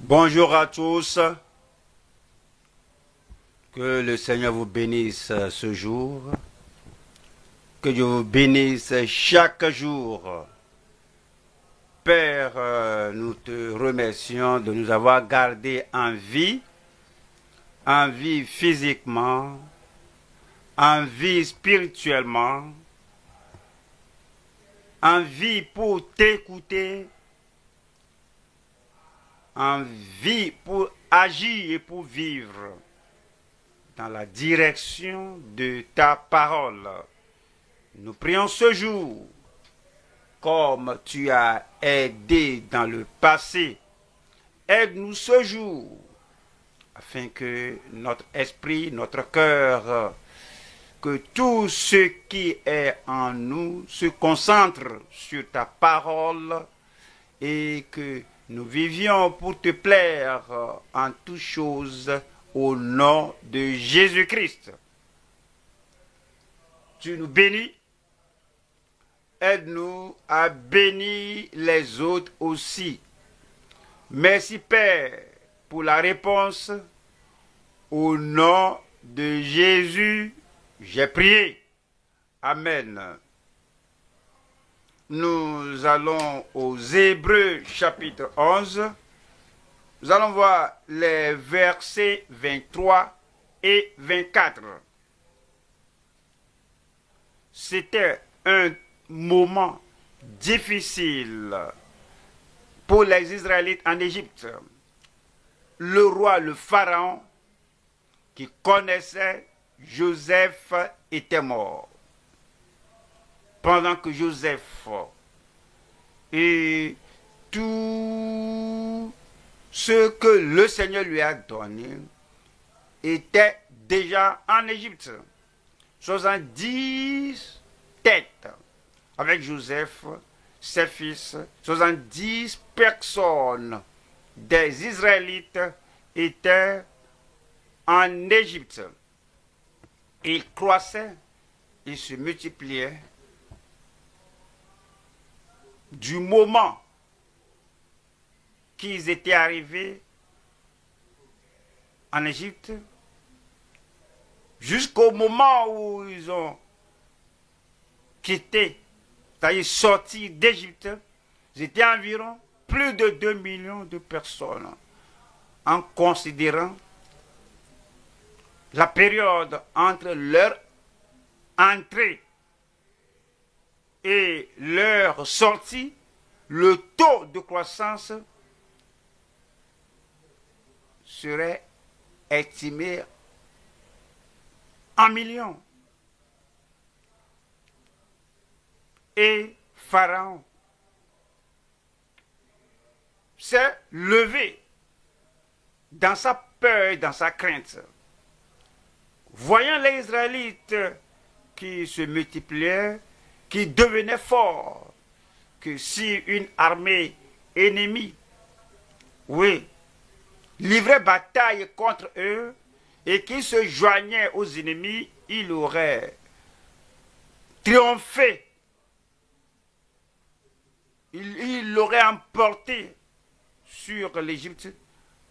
Bonjour à tous, que le Seigneur vous bénisse ce jour, que Dieu vous bénisse chaque jour. Père, nous te remercions de nous avoir gardés en vie physiquement, en vie spirituellement, en vie pour t'écouter, en vie pour agir et pour vivre dans la direction de ta parole. Nous prions ce jour, comme tu as aidé dans le passé, aide-nous ce jour, afin que notre esprit, notre cœur, que tout ce qui est en nous se concentre sur ta parole et que nous vivions pour te plaire en toutes choses au nom de Jésus-Christ. Tu nous bénis, aide-nous à bénir les autres aussi. Merci Père pour la réponse. Au nom de Jésus, j'ai prié. Amen. Nous allons aux Hébreux chapitre 11. Nous allons voir les versets 23 et 24. C'était un moment difficile pour les Israélites en Égypte. Le roi, le pharaon, qui connaissait Joseph, était mort. Pendant que Joseph et tout ce que le Seigneur lui a donné était déjà en Égypte. 70 têtes avec Joseph, ses fils, 70 personnes des Israélites étaient en Égypte. Ils croissaient, ils se multipliaient. Du moment qu'ils étaient arrivés en Égypte, jusqu'au moment où ils ont quitté, c'est-à-dire sorti d'Égypte, ils étaient environ plus de 2 millions de personnes, en considérant la période entre leur entrée et leur sortie, le taux de croissance serait estimé en millions. Et Pharaon s'est levé dans sa peur et dans sa crainte. Voyant les Israélites qui se multipliaient, qui devenaient forts, que si une armée ennemie, livrait bataille contre eux et qui se joignait aux ennemis, il aurait triomphé. Il l'aurait emporté sur l'Égypte.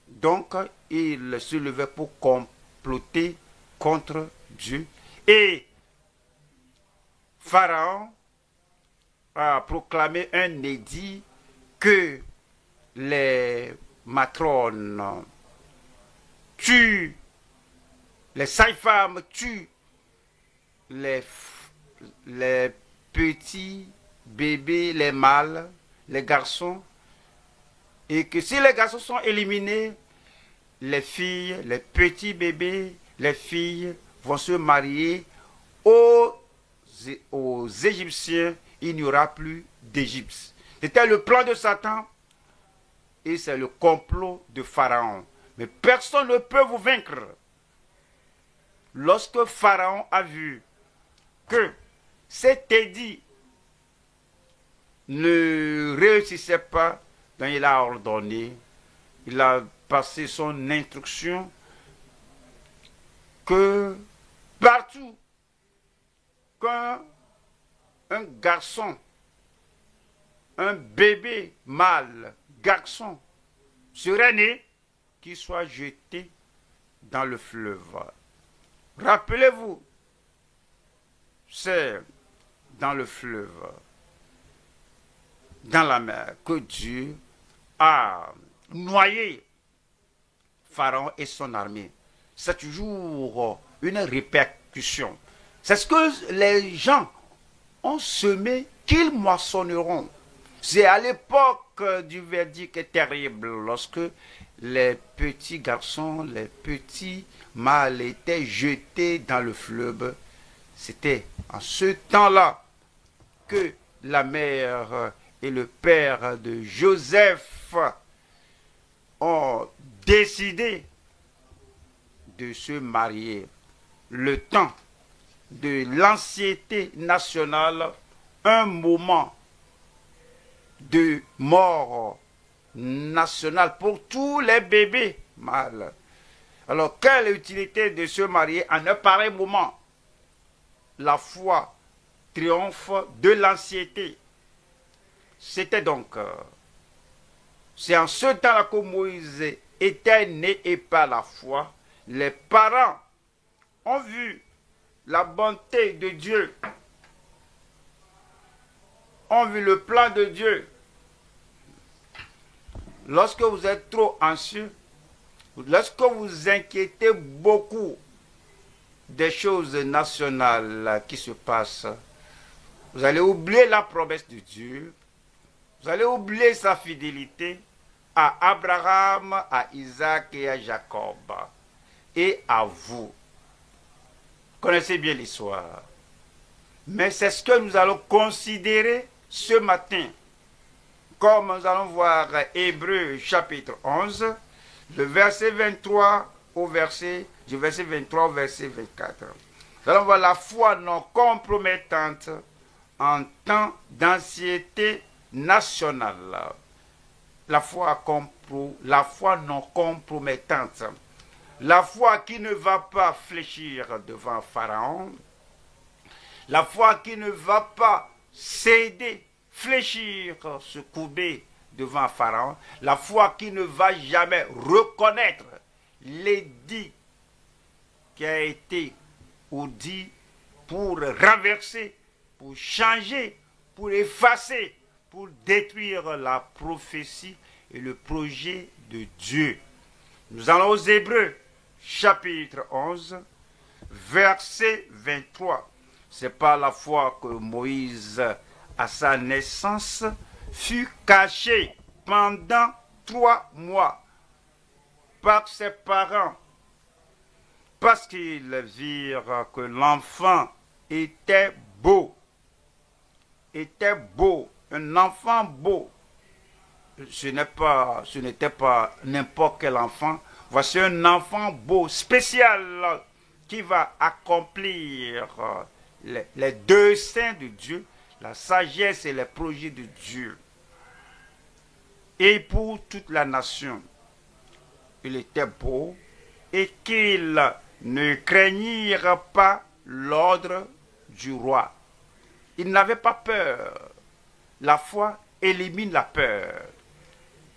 Donc, il se levait pour comploter contre Dieu. Et Pharaon a proclamé un édit que les matrones tuent, les sages-femmes tuent les petits bébés, les mâles, les garçons, et que si les garçons sont éliminés, les filles, les petits bébés, les filles vont se marier aux Égyptiens. Il n'y aura plus d'Égypte. C'était le plan de Satan et c'est le complot de Pharaon. Mais personne ne peut vous vaincre. Lorsque Pharaon a vu que cet édit ne réussissait pas, donc il a ordonné, il a passé son instruction que partout qu'un garçon, un bébé mâle, garçon, serait né, qu'il soit jeté dans le fleuve. Rappelez-vous, c'est dans le fleuve, dans la mer, que Dieu a noyé Pharaon et son armée. C'est toujours une répercussion. C'est ce que les gens ont semé qu'ils moissonneront. C'est à l'époque du verdict terrible, lorsque les petits garçons, les petits mâles étaient jetés dans le fleuve. C'était en ce temps-là que la mère et le père de Joseph ont décidé de se marier. Le temps de l'ancienneté nationale, un moment de mort nationale pour tous les bébés mâles. Alors, quelle utilité de se marier en un pareil moment? La foi triomphe de l'ancienneté. C'était donc, c'est en ce temps-là que Moïse était né et par la foi, les parents ont vu la bonté de Dieu, ont vu le plan de Dieu. Lorsque vous êtes trop anxieux, lorsque vous inquiétez beaucoup des choses nationales qui se passent, vous allez oublier la promesse de Dieu, vous allez oublier sa fidélité à Abraham, à Isaac et à Jacob, et à vous. Vous connaissez bien l'histoire. Mais c'est ce que nous allons considérer ce matin. Comme nous allons voir Hébreux chapitre 11, le verset 23 au verset, du verset 23 au verset 24. Nous allons voir la foi non compromettante en temps d'ancienneté nationale. La foi non compromettante. La foi qui ne va pas fléchir devant Pharaon. La foi qui ne va pas céder, fléchir, se courber devant Pharaon. La foi qui ne va jamais reconnaître l'édit qui a été ou dit pour renverser, pour changer, pour effacer, pour détruire la prophétie et le projet de Dieu. Nous allons aux Hébreux, chapitre 11, verset 23. C'est par la foi que Moïse, à sa naissance, fut caché pendant 3 mois par ses parents, parce qu'ils virent que l'enfant était beau. Était beau, un enfant beau. Ce n'était pas n'importe quel enfant. Voici un enfant beau, spécial, qui va accomplir les desseins de Dieu, la sagesse et les projets de Dieu. Et pour toute la nation, il était beau et qu'ils ne craignirent pas l'ordre du roi. Ils n'avaient pas peur. La foi élimine la peur.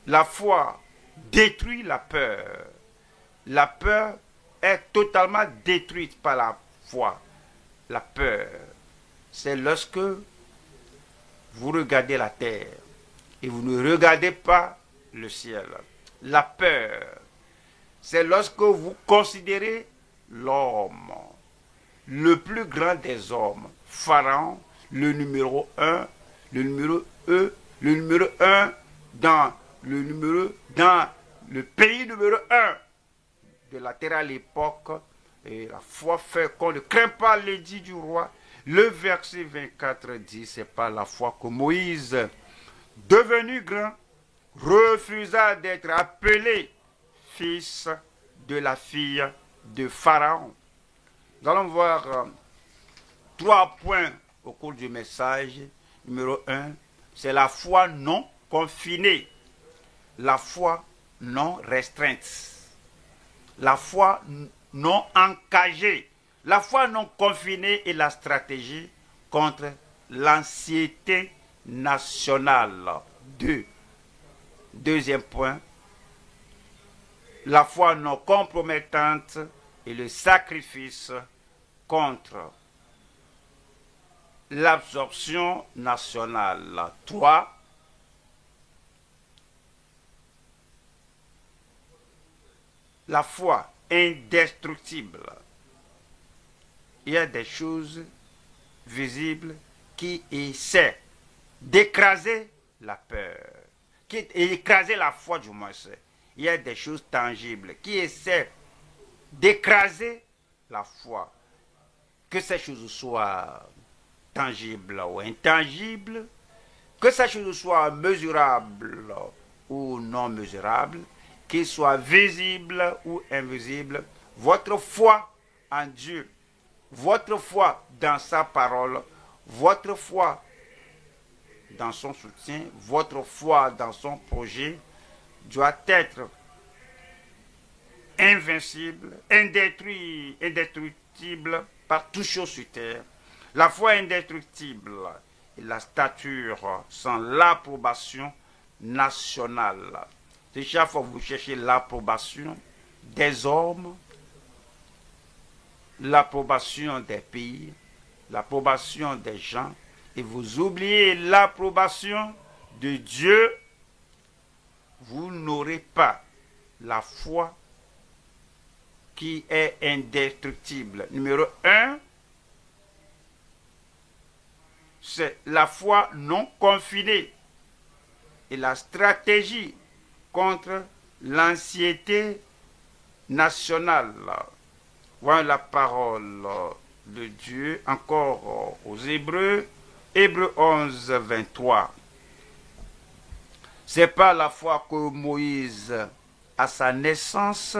La foi détruit la peur. La peur est totalement détruite par la foi. La peur, c'est lorsque vous regardez la terre et vous ne regardez pas le ciel. La peur, c'est lorsque vous considérez l'homme, le plus grand des hommes, Pharaon, le numéro 1, le numéro dans le pays numéro 1 de la terre à l'époque. Et la foi fait qu'on ne craint pas l'édit du roi. Le verset 24 dit, c'est par la foi que Moïse, devenu grand, refusa d'être appelé fils de la fille de Pharaon. Nous allons voir 3 points au cours du message. Numéro 1, c'est la foi non confinée, la foi non restreinte, la foi non encagée, la foi non confinée et la stratégie contre l'ancienneté nationale. Deuxième point, la foi non compromettante et le sacrifice contre l'absorption nationale. 3. La foi indestructible. Il y a des choses visibles qui essaient d'écraser la peur, qui écraser la foi du moins. Il y a des choses tangibles qui essaient d'écraser la foi. Que ces choses soient tangibles ou intangibles, que ces choses soient mesurables ou non mesurables, qu'ils soient visibles ou invisibles, votre foi en Dieu, votre foi dans sa parole, votre foi dans son soutien, votre foi dans son projet doit être invincible, indestructible par toute chose sur terre. La foi indestructible et la stature sans l'approbation nationale. C'est chaque fois que vous cherchez l'approbation des hommes, l'approbation des pays, l'approbation des gens, et vous oubliez l'approbation de Dieu, vous n'aurez pas la foi qui est indestructible. Numéro 1, c'est la foi non confinée et la stratégie contre l'anxiété nationale. Voilà la parole de Dieu encore aux Hébreux, Hébreux 11, 23. C'est par la foi que Moïse, à sa naissance,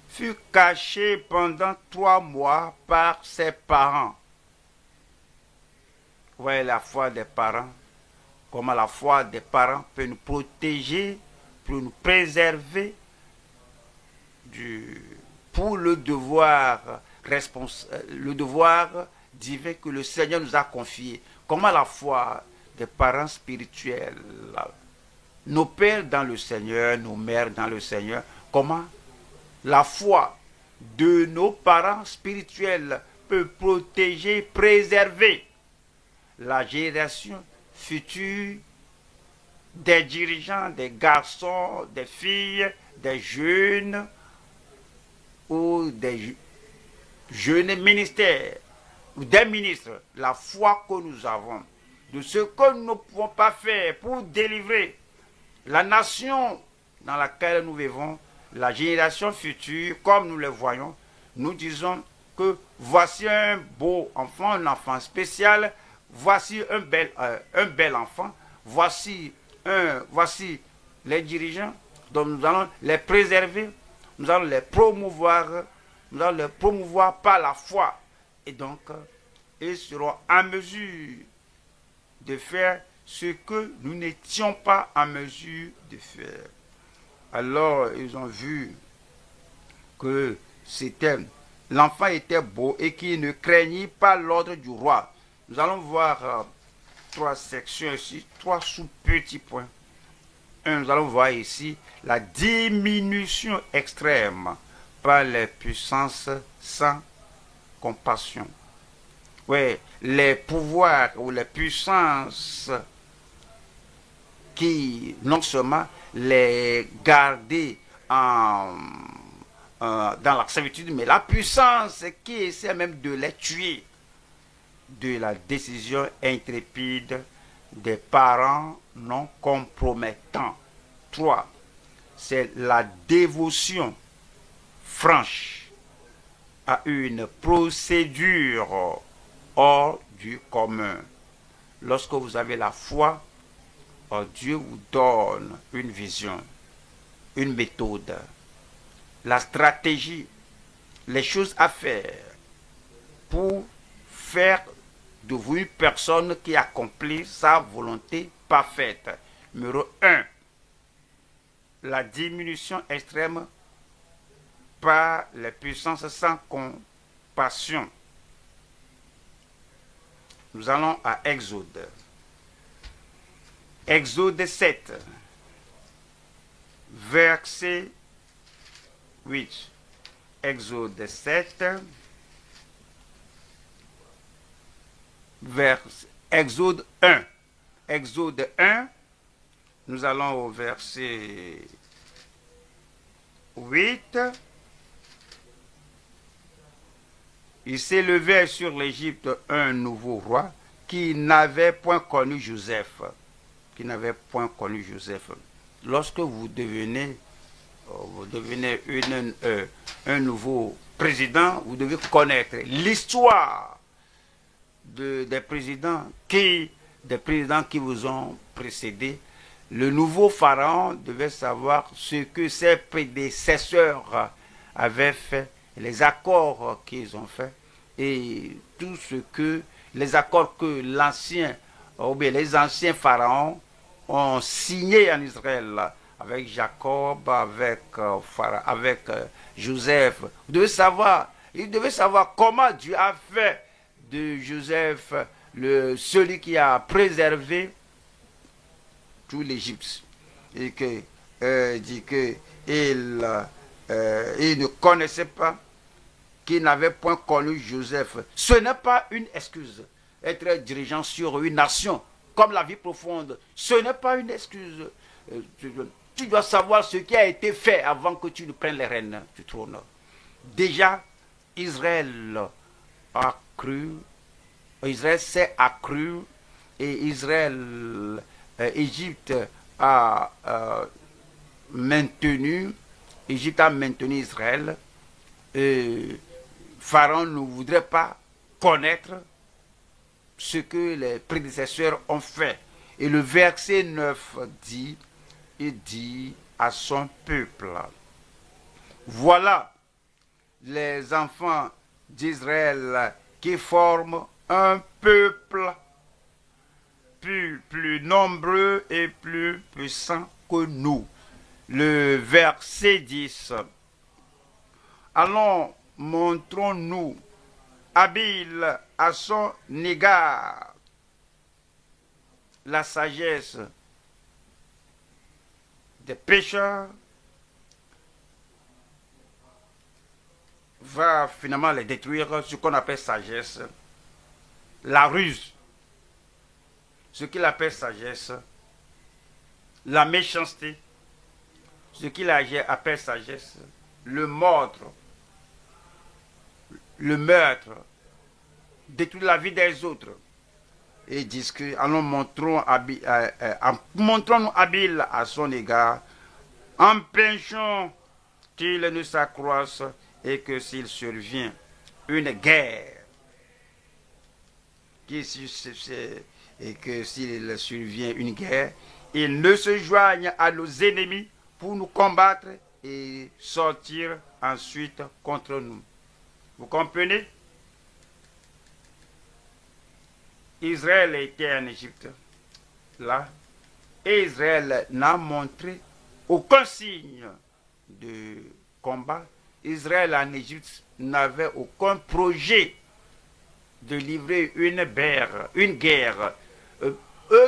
fut caché pendant 3 mois par ses parents. Voyez la foi des parents, comment la foi des parents peut nous protéger, pour nous préserver pour le devoir divin que le Seigneur nous a confié. Comment la foi des parents spirituels, nos pères dans le Seigneur, nos mères dans le Seigneur, comment la foi de nos parents spirituels peut protéger, préserver la génération future des dirigeants, des garçons, des filles, des jeunes ou des jeunes ministères ou des ministres. La foi que nous avons de ce que nous ne pouvons pas faire pour délivrer la nation dans laquelle nous vivons, la génération future, comme nous le voyons, nous disons que voici un beau enfant, un enfant spécial, voici un bel enfant, voici les dirigeants, donc nous allons les préserver, nous allons les promouvoir par la foi. Et donc, ils seront en mesure de faire ce que nous n'étions pas en mesure de faire. Alors, ils ont vu que l'enfant était beau et qu'il ne craignit pas l'ordre du roi. Nous allons voir 3 sections ici, 3 sous-petits points. Nous allons voir ici la diminution extrême par les puissances sans compassion. Oui, les pouvoirs ou les puissances qui non seulement les garder dans la servitude, mais la puissance qui essaie même de les tuer, de la décision intrépide des parents non compromettants. 3. C'est la dévotion franche à une procédure hors du commun. Lorsque vous avez la foi, Dieu vous donne une vision, une méthode, la stratégie, les choses à faire pour faire de vous une personne qui accomplit sa volonté parfaite. Numéro 1, la diminution extrême par les puissances sans compassion. Nous allons à Exode. Exode 7, verset 8. Exode 7. Exode 1. Exode 1. Nous allons au verset 8. Il s'élevait sur l'Égypte un nouveau roi qui n'avait point connu Joseph. Lorsque vous devenez un nouveau président, vous devez connaître l'histoire des présidents qui vous ont précédé. Le nouveau pharaon devait savoir ce que ses prédécesseurs avaient fait, les accords qu'ils ont faits et tout ce que les accords que les anciens pharaons ont signés en Israël avec Jacob, avec Joseph. Il devait savoir comment Dieu a fait de Joseph celui qui a préservé tout l'Égypte et dit que il ne connaissait pas, qu'il n'avait point connu Joseph. Ce n'est pas une excuse. Être dirigeant sur une nation comme la vie profonde, ce n'est pas une excuse. Tu dois savoir ce qui a été fait avant que tu ne prennes les rênes du trône. Déjà, Israël s'est accru et Égypte a maintenu Israël. Pharaon ne voudrait pas connaître ce que les prédécesseurs ont fait. Et le verset 9 dit, il dit à son peuple, voilà les enfants d'Israël qui forment un peuple plus nombreux et plus puissant que nous. Le verset 10. Allons, montrons-nous habiles à son égard. La sagesse des pécheurs va finalement les détruire, ce qu'on appelle sagesse. La ruse, ce qu'il appelle sagesse. La méchanceté, ce qu'il appelle sagesse. Le meurtre, détruire la vie des autres. Et ils disent que allons montrons-nous habiles à son égard, empêchons qu'il ne s'accroisse et que s'il survient une guerre, il ne se joigne à nos ennemis pour nous combattre et sortir ensuite contre nous. Vous comprenez? Israël était en Égypte, là, et Israël n'a montré aucun signe de combat. Israël en Égypte n'avait aucun projet de livrer une guerre. Eux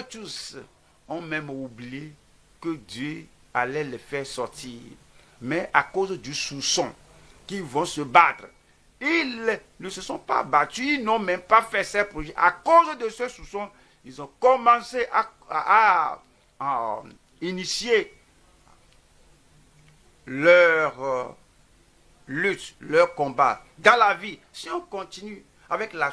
tous ont même oublié que Dieu allait les faire sortir. Mais à cause du soupçon qu'ils vont se battre, ils ne se sont pas battus, ils n'ont même pas fait ces projets. À cause de ce soupçon, ils ont commencé à initier leur lutte, leur combat. Dans la vie, si on continue avec les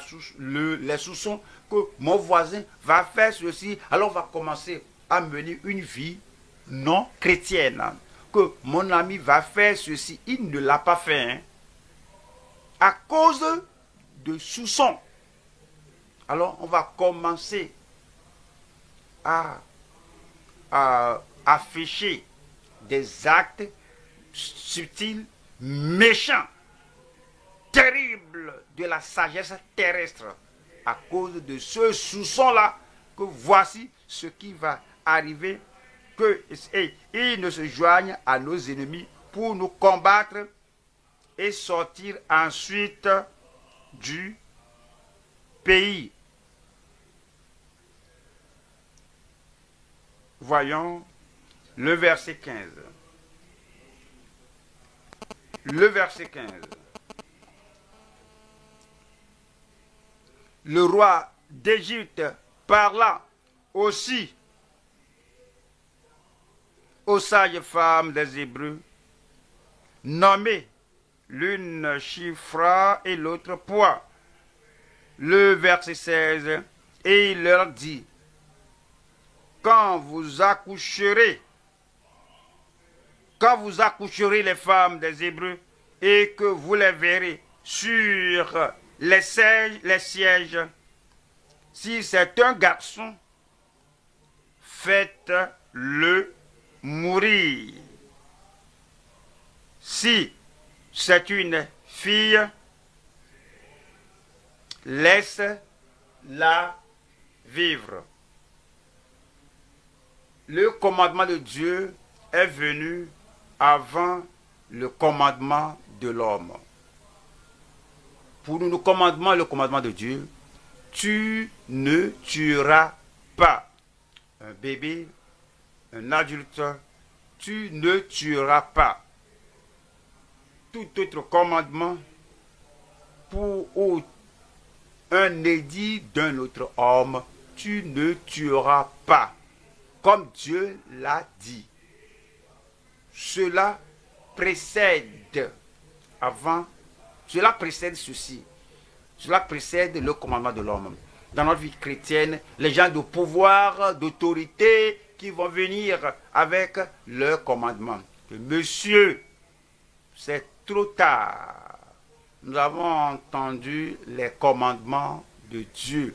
soupçons que mon voisin va faire ceci, alors on va commencer à mener une vie non chrétienne. Que mon ami va faire ceci, il ne l'a pas fait. Hein. À cause de soupçons. Alors on va commencer à afficher des actes subtils, méchants, terribles de la sagesse terrestre. À cause de ce soupçon-là, que voici ce qui va arriver, qu'ils ne se joignent à nos ennemis pour nous combattre et sortir ensuite du pays. Voyons le verset 15. le verset 15. Le roi d'Égypte parla aussi aux sages femmes des Hébreux, nommées l'une Shifra et l'autre Poix. Le verset 16, et il leur dit, quand vous accoucherez les femmes des Hébreux et que vous les verrez sur les sièges, si c'est un garçon, faites-le mourir. Si c'est une fille, laisse-la vivre. Le commandement de Dieu est venu avant le commandement de l'homme. Pour nous, le commandement de Dieu, tu ne tueras pas. Un bébé, un adulte, tu ne tueras pas. Tout autre commandement pour un édit d'un autre homme, tu ne tueras pas, comme Dieu l'a dit. Cela précède ceci. Cela précède le commandement de l'homme. Dans notre vie chrétienne, les gens de pouvoir, d'autorité qui vont venir avec le commandement. Monsieur, c'est trop tard. Nous avons entendu les commandements de Dieu.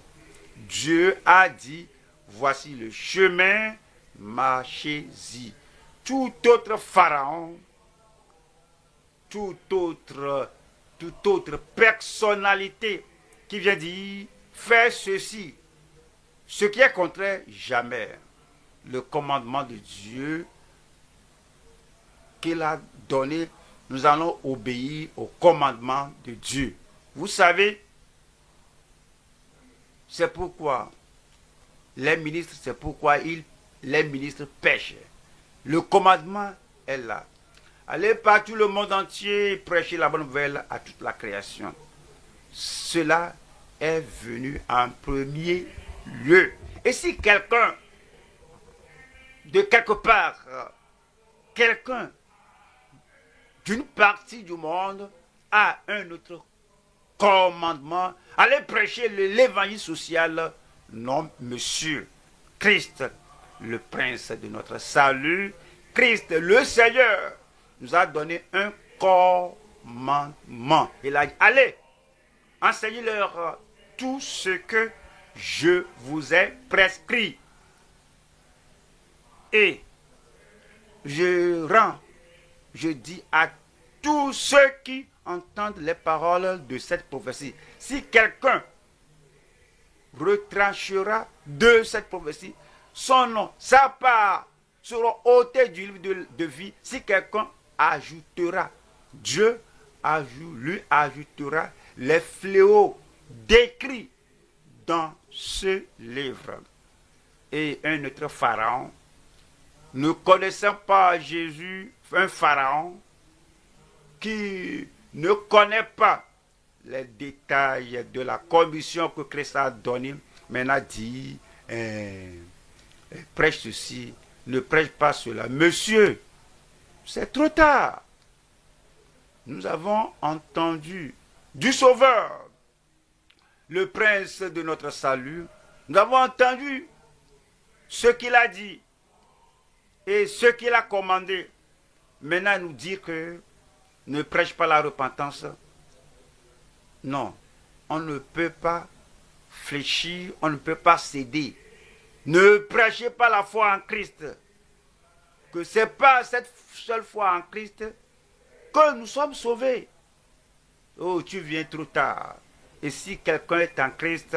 Dieu a dit, voici le chemin, marchez-y. Tout autre pharaon, toute autre personnalité qui vient dire, fais ceci, ce qui est contraire, jamais. Le commandement de Dieu qu'il a donné, nous allons obéir au commandement de Dieu. Vous savez, c'est pourquoi les ministres pêchent. Le commandement est là. Allez partout le monde entier prêcher la bonne nouvelle à toute la création. Cela est venu en premier lieu. Et si quelqu'un, de quelque part, quelqu'un d'une partie du monde a un autre commandement, allez prêcher l'évangile social, non, monsieur. Christ, le prince de notre salut, Christ, le Seigneur, nous a donné un commandement. Il a dit, allez, enseignez-leur tout ce que je vous ai prescrit. Et je dis à tous ceux qui entendent les paroles de cette prophétie, si quelqu'un retranchera de cette prophétie, son nom, sa part seront ôtés du livre de vie. Si quelqu'un ajoutera, Dieu lui ajoutera les fléaux décrits dans ce livre. Et un autre pharaon, ne connaissant pas Jésus, un pharaon qui ne connaît pas les détails de la commission que Christ a donnée, maintenant dit, prêche ceci, ne prêche pas cela. Monsieur, c'est trop tard. Nous avons entendu du Sauveur, le prince de notre salut. Nous avons entendu ce qu'il a dit et ce qu'il a commandé. Maintenant, nous dire que ne prêche pas la repentance. Non, on ne peut pas fléchir, on ne peut pas céder. Ne prêchez pas la foi en Christ. Que ce n'est pas cette seule foi en Christ que nous sommes sauvés. Oh, tu viens trop tard. Et si quelqu'un est en Christ,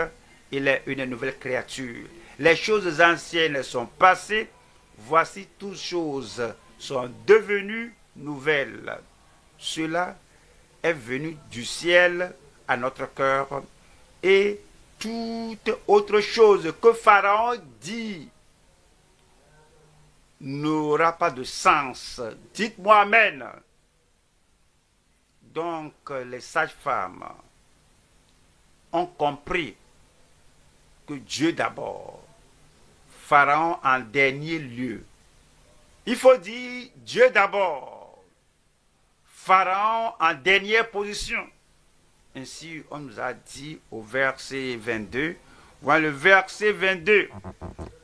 il est une nouvelle créature. Les choses anciennes sont passées. Voici toutes choses sont devenues nouvelles. Cela est venu du ciel à notre cœur. Et toute autre chose que Pharaon dit n'aura pas de sens. Dites-moi Amen. Donc les sages-femmes ont compris que Dieu d'abord, Pharaon en dernier lieu. Il faut dire Dieu d'abord, Pharaon en dernière position. Ainsi, on nous a dit au verset 22. Voilà le verset 22.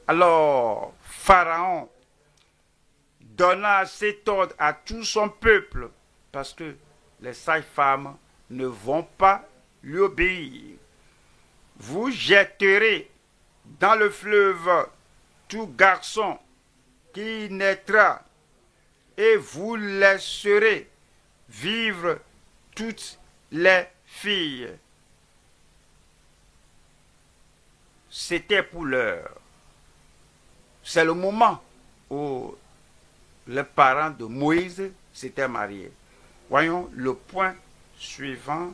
Alors, Pharaon donna cet ordre à tout son peuple, parce que les sages-femmes ne vont pas lui obéir. Vous jetterez dans le fleuve tout garçon qui naîtra, et vous laisserez vivre toutes les filles. C'était pour l'heure. C'est le moment où les parents de Moïse s'étaient mariés. Voyons le point suivant.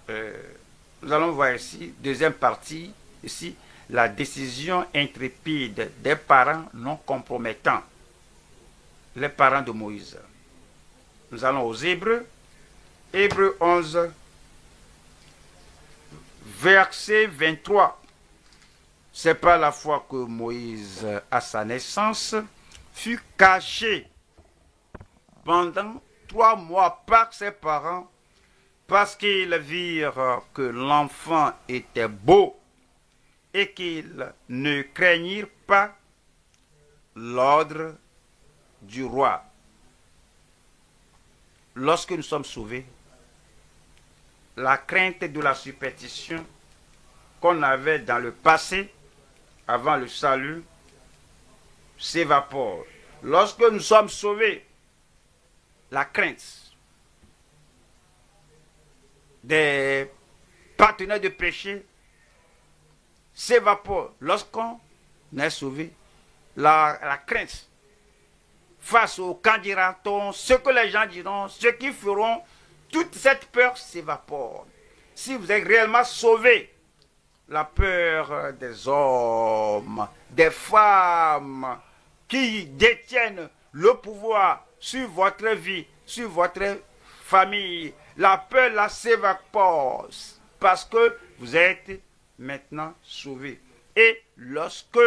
Nous allons voir ici, deuxième partie, ici, la décision intrépide des parents non compromettants. Les parents de Moïse. Nous allons aux Hébreux. Hébreux 11, verset 23. C'est par la foi que Moïse, à sa naissance, fut caché pendant 3 mois par ses parents, parce qu'ils virent que l'enfant était beau et qu'ils ne craignirent pas l'ordre du roi. Lorsque nous sommes sauvés, la crainte de la superstition qu'on avait dans le passé, avant le salut, s'évapore. Lorsque nous sommes sauvés, la crainte des partenaires de péché s'évapore. Lorsqu'on est sauvé, la crainte face au qu'en dira-t-on, ce que les gens diront, ce qu'ils feront, toute cette peur s'évapore. Si vous êtes réellement sauvé, la peur des hommes, des femmes qui détiennent le pouvoir sur votre vie, sur votre famille, la peur là s'évapore parce que vous êtes maintenant sauvé. Et lorsque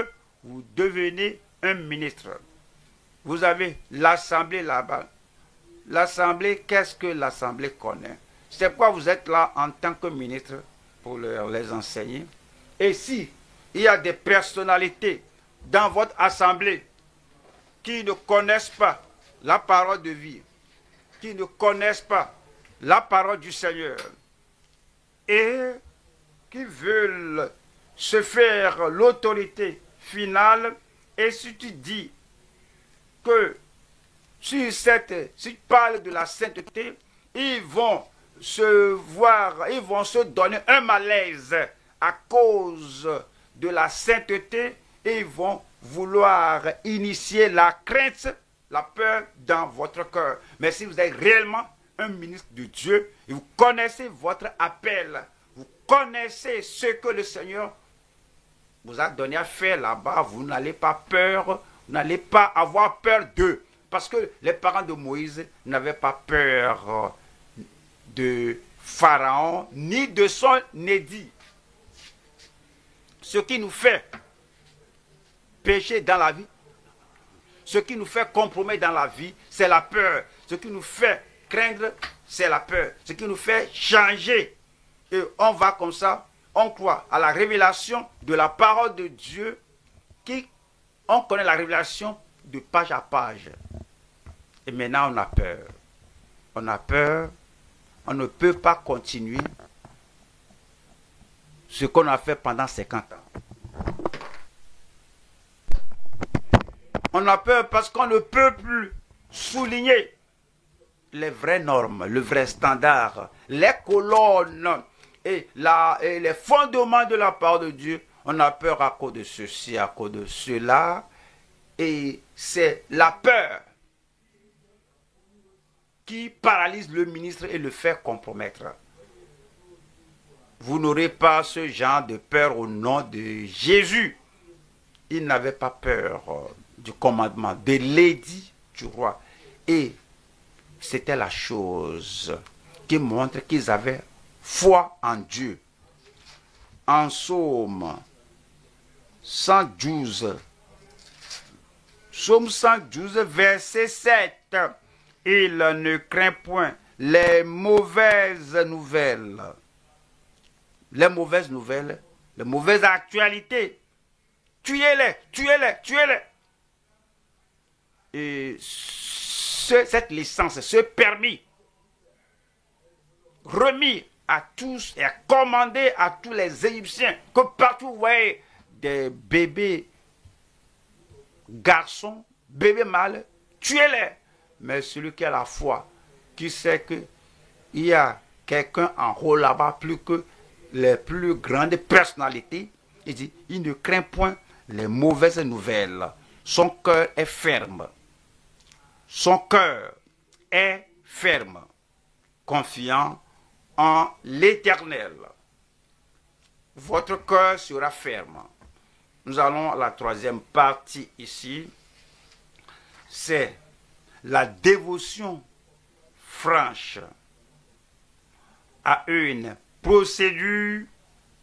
vous devenez un ministre, vous avez l'assemblée là-bas. L'assemblée, qu'est-ce que l'assemblée connaît? C'est quoi vous êtes là en tant que ministre pour les enseigner? Et si il y a des personnalités dans votre assemblée qui ne connaissent pas la parole de vie, qui ne connaissent pas la parole du Seigneur et qui veulent se faire l'autorité finale, et si tu dis que si tu parles de la sainteté, ils vont ils vont se donner un malaise à cause de la sainteté, et ils vont vouloir initier la crainte, la peur dans votre cœur. Mais si vous êtes réellement un ministre de Dieu, et vous connaissez votre appel, vous connaissez ce que le Seigneur vous a donné à faire là-bas, vous n'allez pas peur, vous n'allez pas avoir peur d'eux. Parce que les parents de Moïse n'avaient pas peur de Pharaon, ni de son édit. Ce qui nous fait pécher dans la vie, ce qui nous fait compromettre dans la vie, c'est la peur. Ce qui nous fait craindre, c'est la peur. Ce qui nous fait changer. Et on va comme ça, on croit à la révélation de la parole de Dieu, on connaît la révélation de page à page. Et maintenant on a peur. On a peur. On ne peut pas continuer ce qu'on a fait pendant 50 ans. On a peur parce qu'on ne peut plus souligner les vraies normes, le vrai standard, les colonnes et les fondements de la parole de Dieu. On a peur à cause de ceci, à cause de cela. Et c'est la peur qui paralyse le ministre et le fait compromettre. Vous n'aurez pas ce genre de peur au nom de Jésus. Il n'avait pas peur du commandement, de l'édit du roi. Et c'était la chose qui montre qu'ils avaient foi en Dieu. En Psaume 112, Psaume 112, verset 7, il ne craint point les mauvaises nouvelles. Les mauvaises nouvelles, les mauvaises actualités. Tuez-les, tuez-les, tuez-les. Et cette licence, ce permis, remis à tous et commandé à tous les Égyptiens, que partout vous voyez des bébés garçons, bébés mâles, tuez-les. Mais celui qui a la foi, qui sait qu'il y a quelqu'un en haut là-bas plus que les plus grandes personnalités, il dit, il ne craint point les mauvaises nouvelles. Son cœur est ferme. Son cœur est ferme, confiant en l'Éternel. Votre cœur sera ferme. Nous allons à la troisième partie ici. C'est la dévotion franche à une procédure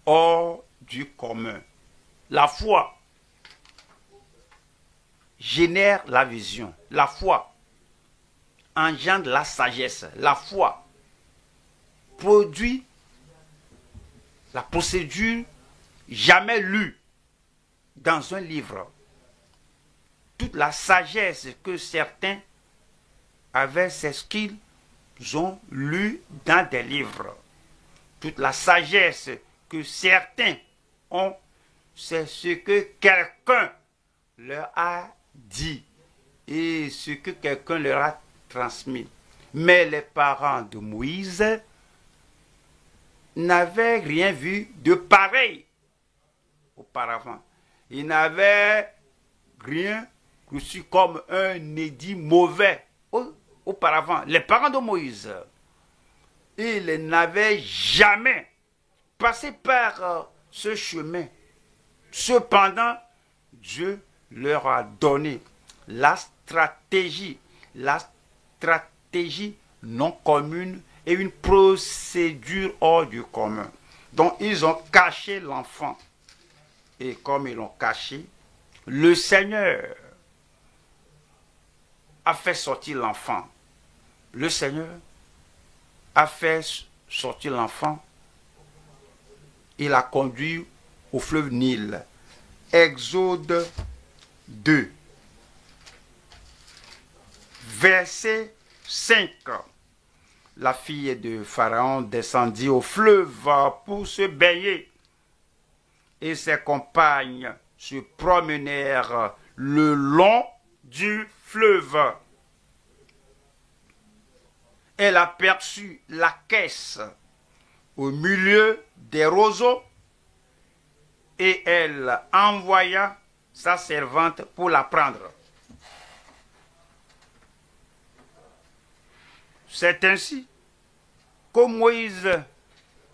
hors du commun. La foi génère la vision. La foi engendre la sagesse. La foi produit la procédure jamais lue dans un livre. Toute la sagesse que certains avaient, c'est ce qu'ils ont lu dans des livres. Toute la sagesse que certains ont, c'est ce que quelqu'un leur a dit et ce que quelqu'un leur a transmis. Mais les parents de Moïse n'avaient rien vu de pareil auparavant. Ils n'avaient rien reçu comme un édit mauvais auparavant. Les parents de Moïse, ils n'avaient jamais passé par ce chemin. Cependant, Dieu leur a donné la stratégie non commune et une procédure hors du commun. Donc, ils ont caché l'enfant. Et comme ils l'ont caché, le Seigneur a fait sortir l'enfant. Le Seigneur a fait sortir l'enfant. Il a conduit au fleuve Nil. Exode 2, verset 5. La fille de Pharaon descendit au fleuve pour se baigner et ses compagnes se promenèrent le long du fleuve. Elle aperçut la caisse au milieu des roseaux et elle envoya sa servante pour la prendre. C'est ainsi que Moïse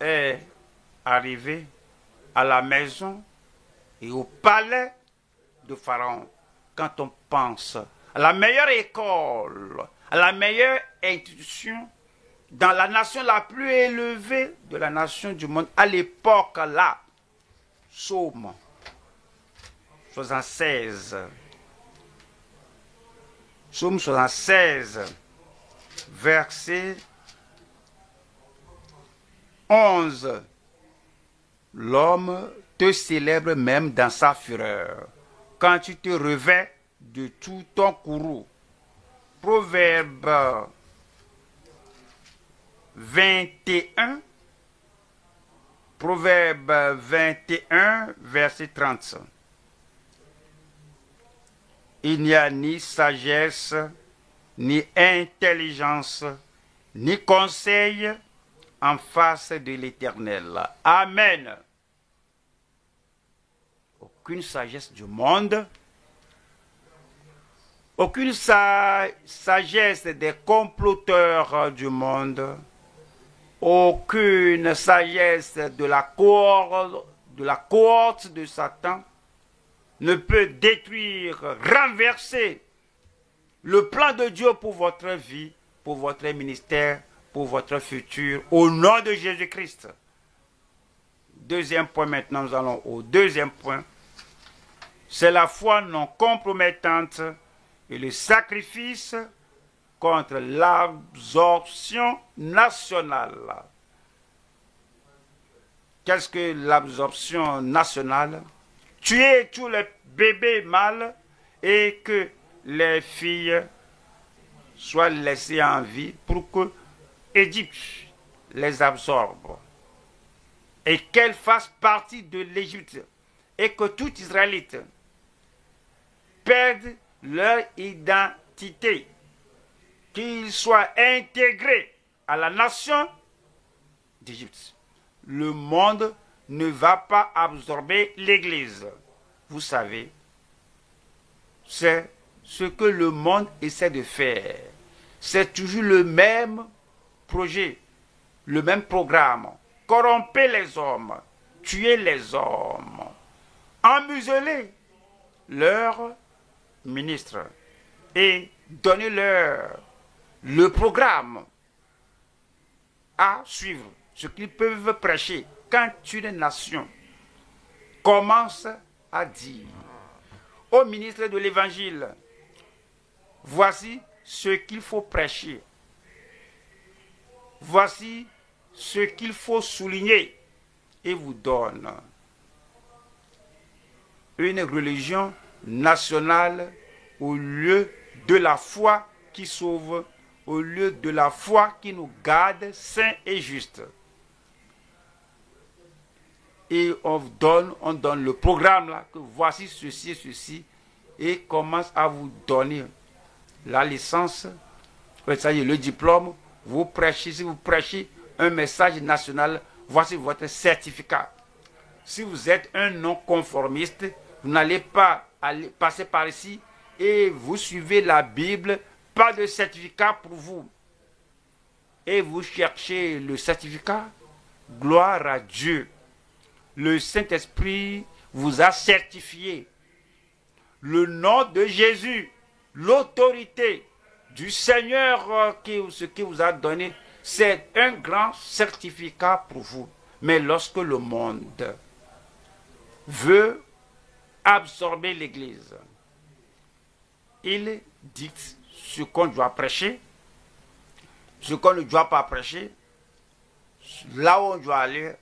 est arrivé à la maison et au palais de Pharaon. Quand on pense à la meilleure école, à la meilleure institution, dans la nation la plus élevée de la nation du monde, à l'époque là, Psaume 76. Psaume 76, verset 11. L'homme te célèbre même dans sa fureur, quand tu te revêts de tout ton courroux. Proverbe 21, Proverbe 21, verset 30. Il n'y a ni sagesse, ni intelligence, ni conseil en face de l'Éternel. Amen. Aucune sagesse du monde, aucune sagesse des comploteurs du monde, aucune sagesse de la cohorte de Satan ne peut détruire, renverser le plan de Dieu pour votre vie pour votre ministère, pour votre futur, au nom de Jésus-Christ. Deuxième point maintenant, nous allons au deuxième point. C'est la foi non compromettante et le sacrifice contre l'absorption nationale. Qu'est-ce que l'absorption nationale? Tuer tous les bébés mâles et que les filles soient laissées en vie pour que Égypte les absorbe et qu'elles fassent partie de l'Égypte et que tout Israélite perde leur identité, qu'ils soient intégrés à la nation d'Égypte. Le monde ne va pas absorber l'Église. Vous savez, c'est ce que le monde essaie de faire. C'est toujours le même projet, le même programme. Corrompre les hommes, tuer les hommes, emmuseler leurs ministres et donner leur le programme à suivre, ce qu'ils peuvent prêcher. Quand une nation commence à dire au ministre de l'Évangile, voici ce qu'il faut prêcher, voici ce qu'il faut souligner, et vous donne une religion nationale au lieu de la foi qui sauve, au lieu de la foi qui nous garde saints et justes. Et on donne le programme là, que voici ceci et ceci, et commence à vous donner la licence, le diplôme. Vous prêchez, si vous prêchez un message national, voici votre certificat. Si vous êtes un non-conformiste, vous n'allez pas passer par ici et vous suivez la Bible, pas de certificat pour vous. Et vous cherchez le certificat, gloire à Dieu. Le Saint-Esprit vous a certifié. Le nom de Jésus, l'autorité du Seigneur, ce qui vous a donné, c'est un grand certificat pour vous. Mais lorsque le monde veut absorber l'Église, il dicte ce qu'on doit prêcher, ce qu'on ne doit pas prêcher, là où on doit aller,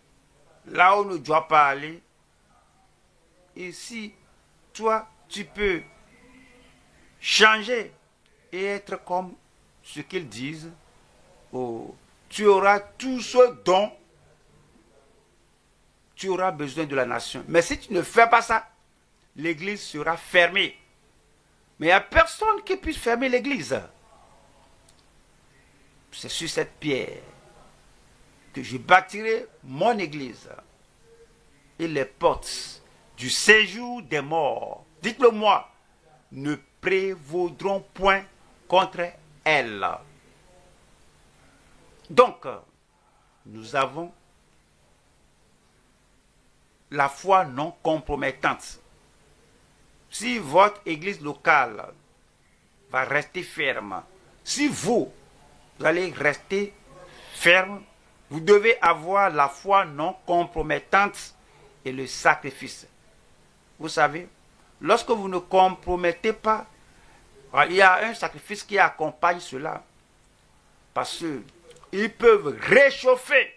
là où on ne doit pas aller. Et si toi, tu peux changer et être comme ce qu'ils disent, oh, tu auras tout ce dont tu auras besoin de la nation. Mais si tu ne fais pas ça, l'église sera fermée. Mais il n'y a personne qui puisse fermer l'église. C'est sur cette pierre que je bâtirai mon église. Et les portes du séjour des morts, dites-le moi, ne prévaudront point contre elle. Donc, nous avons la foi non compromettante. Si votre église locale va rester ferme, si vous allez rester ferme, vous devez avoir la foi non compromettante et le sacrifice. Vous savez, lorsque vous ne compromettez pas, il y a un sacrifice qui accompagne cela. Parce qu'ils peuvent réchauffer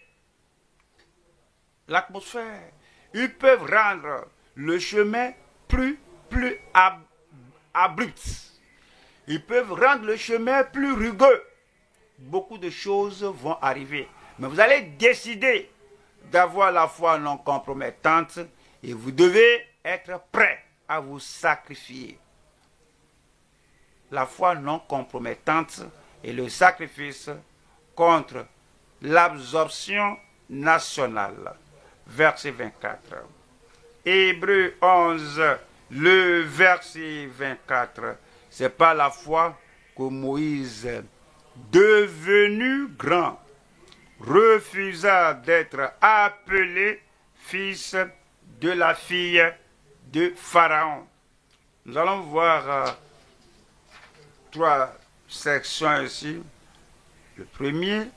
l'atmosphère. Ils peuvent rendre le chemin plus abrupt. Ils peuvent rendre le chemin plus rugueux. Beaucoup de choses vont arriver. Mais vous allez décider d'avoir la foi non compromettante et vous devez être prêt à vous sacrifier. La foi non compromettante et le sacrifice contre l'absorption nationale. Verset 24. Hébreux 11, le verset 24. C'est par la foi que Moïse, devenu grand, refusa d'être appelé fils de la fille de Pharaon. Nous allons voir trois sections ici. Le premier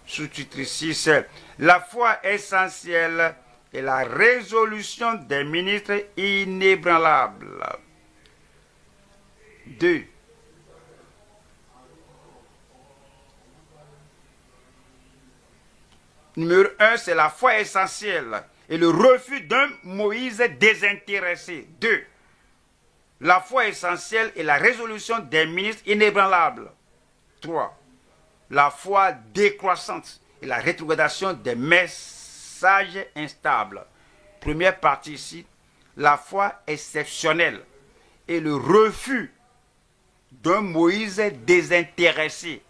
sous-titre ici, c'est la foi essentielle et la résolution des ministres inébranlables. 2. Numéro 1, c'est la foi essentielle et le refus d'un Moïse désintéressé. 2. La foi essentielle et la résolution des ministres inébranlables. 3. La foi décroissante et la rétrogradation des messages instables. Première partie ici, la foi exceptionnelle et le refus d'un Moïse désintéressé.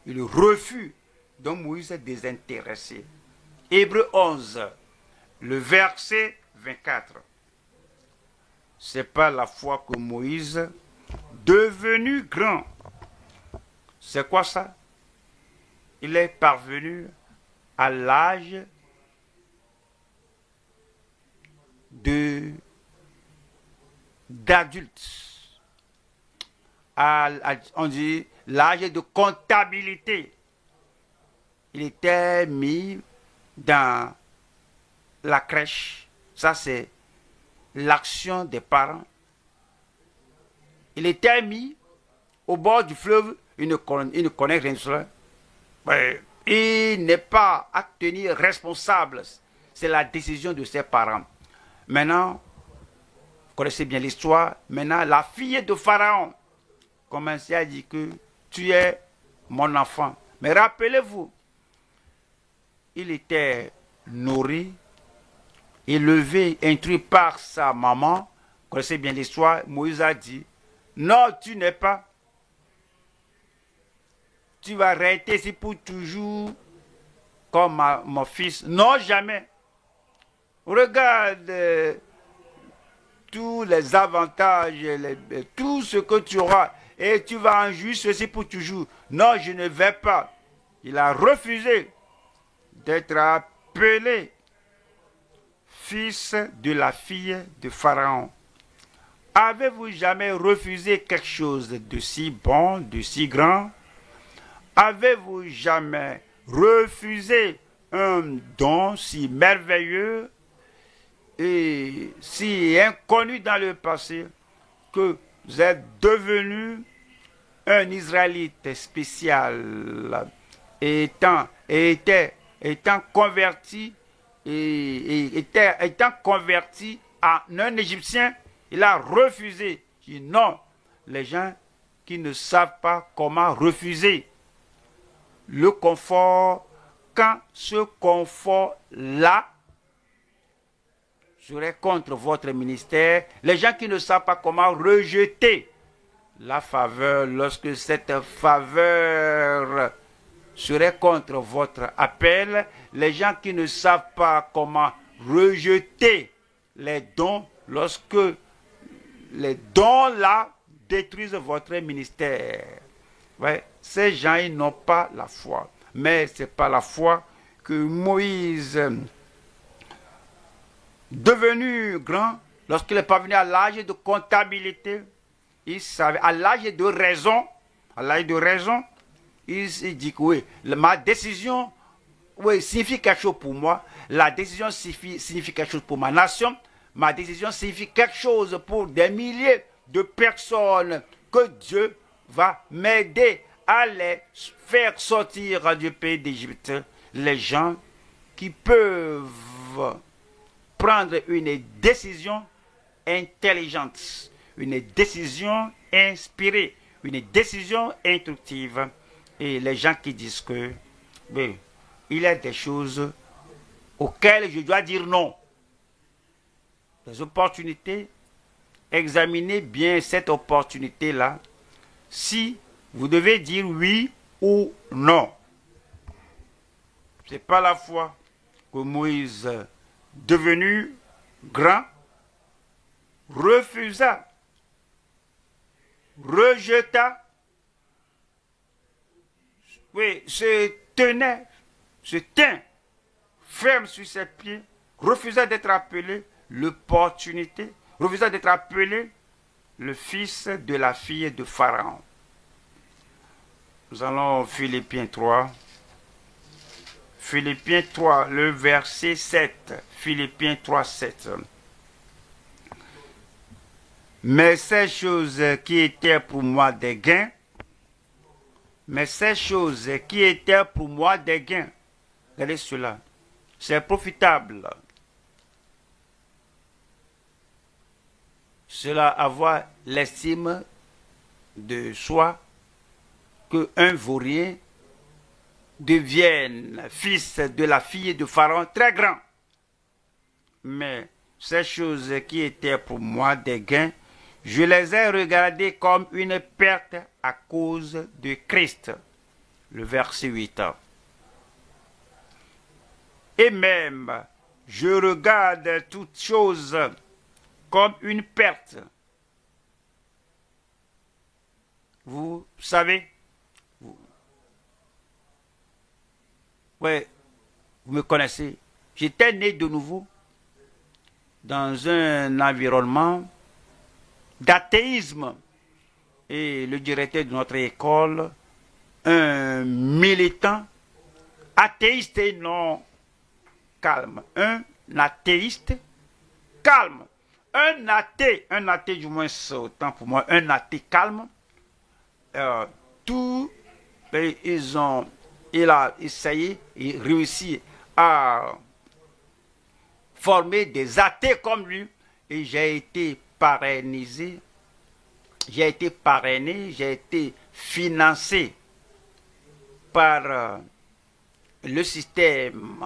Et le refus d'un Moïse désintéressé. Hébreux 11, le verset 24. C'est pas la foi que Moïse, devenu grand, c'est quoi ça? Il est parvenu à l'âge d'adulte. On dit l'âge de comptabilité. Il était mis dans la crèche. Ça, c'est l'action des parents. Il était mis au bord du fleuve. Il ne connaît rien de cela. Il n'est pas à tenir responsable. C'est la décision de ses parents. Maintenant, vous connaissez bien l'histoire. Maintenant, la fille de Pharaon commençait à dire que tu es mon enfant. Mais rappelez-vous, il était nourri, élevé, instruit par sa maman. Vous connaissez bien l'histoire. Moïse a dit, non, tu n'es pas. Tu vas rester ici pour toujours comme mon fils. Non, jamais. Regarde tous les avantages, tout ce que tu auras. Et tu vas en jouir ceci pour toujours. Non, je ne vais pas. Il a refusé d'être appelé fils de la fille de Pharaon. Avez-vous jamais refusé quelque chose de si bon, de si grand? Avez-vous jamais refusé un don si merveilleux et si inconnu dans le passé que vous êtes devenu un Israélite spécial étant converti en un Égyptien? Il a refusé. Il dit non, les gens qui ne savent pas comment refuser le confort, quand ce confort-là serait contre votre ministère, les gens qui ne savent pas comment rejeter la faveur, lorsque cette faveur serait contre votre appel, les gens qui ne savent pas comment rejeter les dons, lorsque les dons-là détruisent votre ministère. Ouais, ces gens, ils n'ont pas la foi. Mais ce n'est pas la foi que Moïse, devenu grand, lorsqu'il est parvenu à l'âge de comptabilité, il savait, à l'âge de raison, il dit que oui, ma décision signifie quelque chose pour moi, la décision signifie quelque chose pour ma nation, ma décision signifie quelque chose pour des milliers de personnes que Dieu va m'aider à les faire sortir du pays d'Égypte. Les gens qui peuvent prendre une décision intelligente, une décision inspirée, une décision instructive. Et les gens qui disent que il y a des choses auxquelles je dois dire non. Les opportunités, examinez bien cette opportunité-là. Si vous devez dire oui ou non. Ce n'est pas la foi que Moïse, devenu grand, refusa, rejeta, se tint ferme sur ses pieds, refusa d'être appelé l'opportunité, refusa d'être appelé le fils de la fille de Pharaon. Nous allons Philippiens 3. Philippiens 3, le verset 7. Philippiens 3, 7. Mais ces choses qui étaient pour moi des gains, mais ces choses qui étaient pour moi des gains, regardez cela, c'est profitable. Cela avoir l'estime de soi que un vaurien devienne fils de la fille de Pharaon très grand. Mais ces choses qui étaient pour moi des gains, je les ai regardées comme une perte à cause de Christ. Le verset 8. Et même, je regarde toutes choses comme une perte. Vous savez, ouais, vous me connaissez. J'étais né de nouveau dans un environnement d'athéisme. Et le directeur de notre école, un militant athéiste et non calme. Un athéiste calme. Un athée du moins autant pour moi, un athée calme. Il a essayé et réussi à former des athées comme lui. Et j'ai été parrainisé, j'ai été financé par le système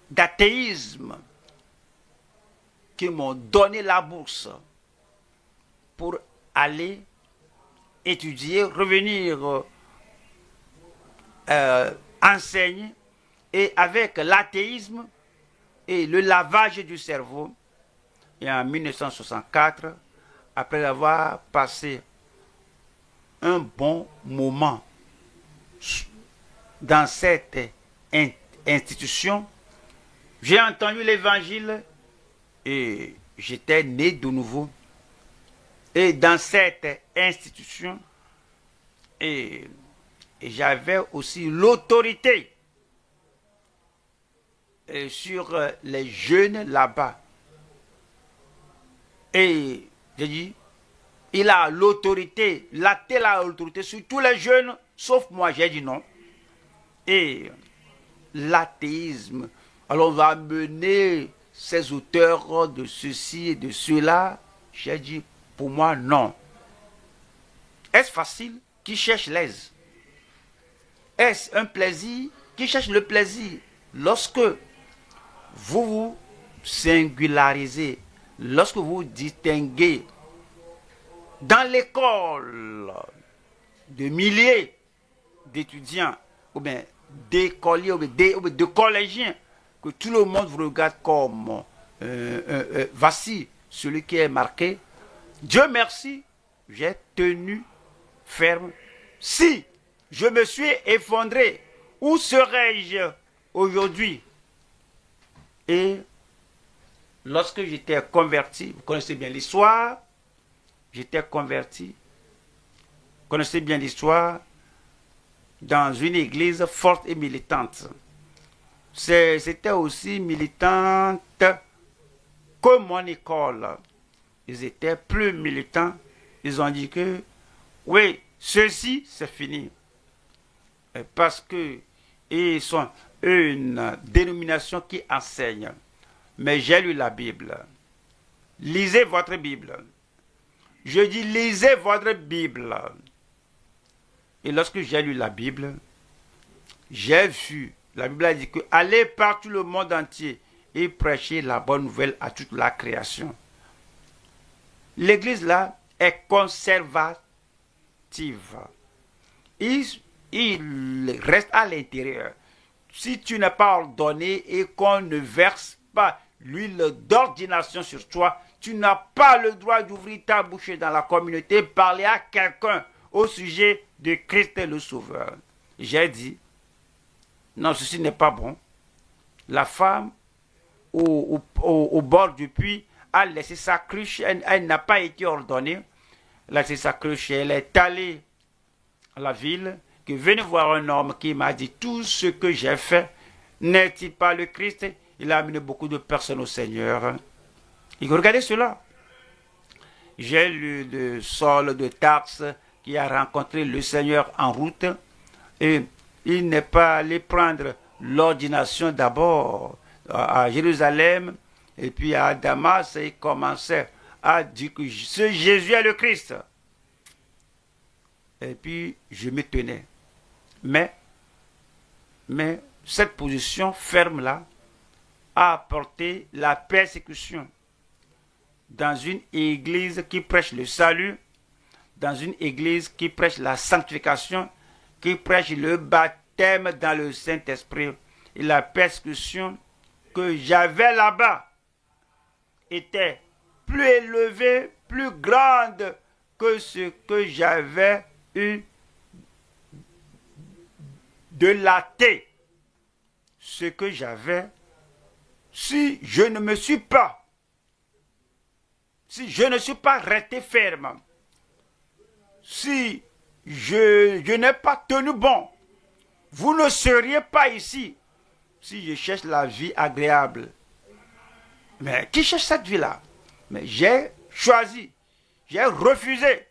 d'athéisme qui m'ont donné la bourse pour aller étudier, revenir enseigner, et avec l'athéisme et le lavage du cerveau, et en 1964, après avoir passé un bon moment dans cette institution, j'ai entendu l'évangile et j'étais né de nouveau. Et dans cette institution, et j'avais aussi l'autorité sur les jeunes là-bas. Et j'ai dit, il a l'autorité, l'athée a l'autorité sur tous les jeunes, sauf moi. J'ai dit non. Et l'athéisme, alors on va mener ces auteurs de ceci et de cela. J'ai dit, pour moi, non. Est-ce facile? Qui cherche l'aise? Est-ce un plaisir? Qui cherche le plaisir? Lorsque vous vous singularisez, lorsque vous distinguez dans l'école de milliers d'étudiants, ou bien d'écoliers, ou bien de collégiens, que tout le monde vous regarde comme voici celui qui est marqué, Dieu merci, j'ai tenu ferme. Si je me suis effondré, où serais-je aujourd'hui? Et lorsque j'étais converti, vous connaissez bien l'histoire, j'étais converti, vous connaissez bien l'histoire, dans une église forte et militante. C'était aussi militante que mon école. Ils étaient plus militants. Ils ont dit que, oui, ceci, c'est fini. Parce que ils sont une dénomination qui enseigne. Mais j'ai lu la Bible. Lisez votre Bible. Je dis, lisez votre Bible. Et lorsque j'ai lu la Bible, j'ai vu, la Bible a dit que allez par tout le monde entier et prêcher la bonne nouvelle à toute la création. L'église là est conservative. Il reste à l'intérieur. Si tu n'es pas ordonné et qu'on ne verse pas l'huile d'ordination sur toi, tu n'as pas le droit d'ouvrir ta bouche dans la communauté, parler à quelqu'un au sujet de Christ le Sauveur. J'ai dit, non, ceci n'est pas bon. La femme au bord du puits a laissé sa cruche, elle n'a pas été ordonnée. Elle a laissé sa cruche, elle est allée à la ville que venez voir un homme qui m'a dit tout ce que j'ai fait, n'est-il pas le Christ? Il a amené beaucoup de personnes au Seigneur. Et regardez cela. J'ai lu de Saul de Tarse qui a rencontré le Seigneur en route et il n'est pas allé prendre l'ordination d'abord à Jérusalem et puis à Damas et il commençait à dire que ce Jésus est le Christ. Et puis je me tenais. Mais cette position ferme-là a apporté la persécution dans une église qui prêche le salut, dans une église qui prêche la sanctification, qui prêche le baptême dans le Saint-Esprit. Et la persécution que j'avais là-bas était plus élevée, plus grande que ce que j'avais eu de l'athée. Ce que j'avais, si je ne me suis pas, si je ne suis pas resté ferme, si je n'ai pas tenu bon, vous ne seriez pas ici si je cherche la vie agréable. Mais qui cherche cette vie-là? Mais j'ai choisi, j'ai refusé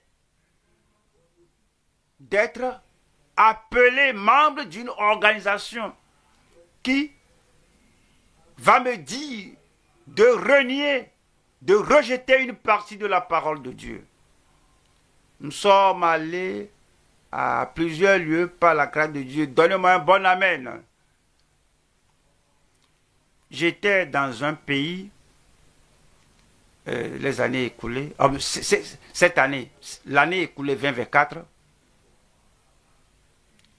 d'être appelé membre d'une organisation qui va me dire de renier, de rejeter une partie de la parole de Dieu. Nous sommes allés à plusieurs lieux par la grâce de Dieu. Donnez-moi un bon amen. J'étais dans un pays, les années écoulées, cette année, l'année écoulée 2024,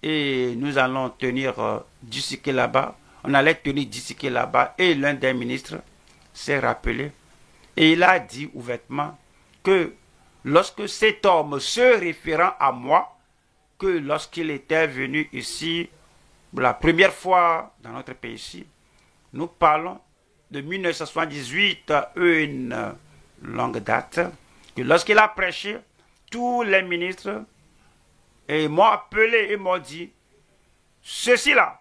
et nous allons tenir disciple là-bas. On allait tenir disciple là-bas et l'un des ministres s'est rappelé et il a dit ouvertement que lorsque cet homme se référant à moi, que lorsqu'il était venu ici pour la première fois dans notre pays ici, nous parlons de 1978, une longue date, que lorsqu'il a prêché, tous les ministres m'ont appelé et m'ont dit, ceci-là,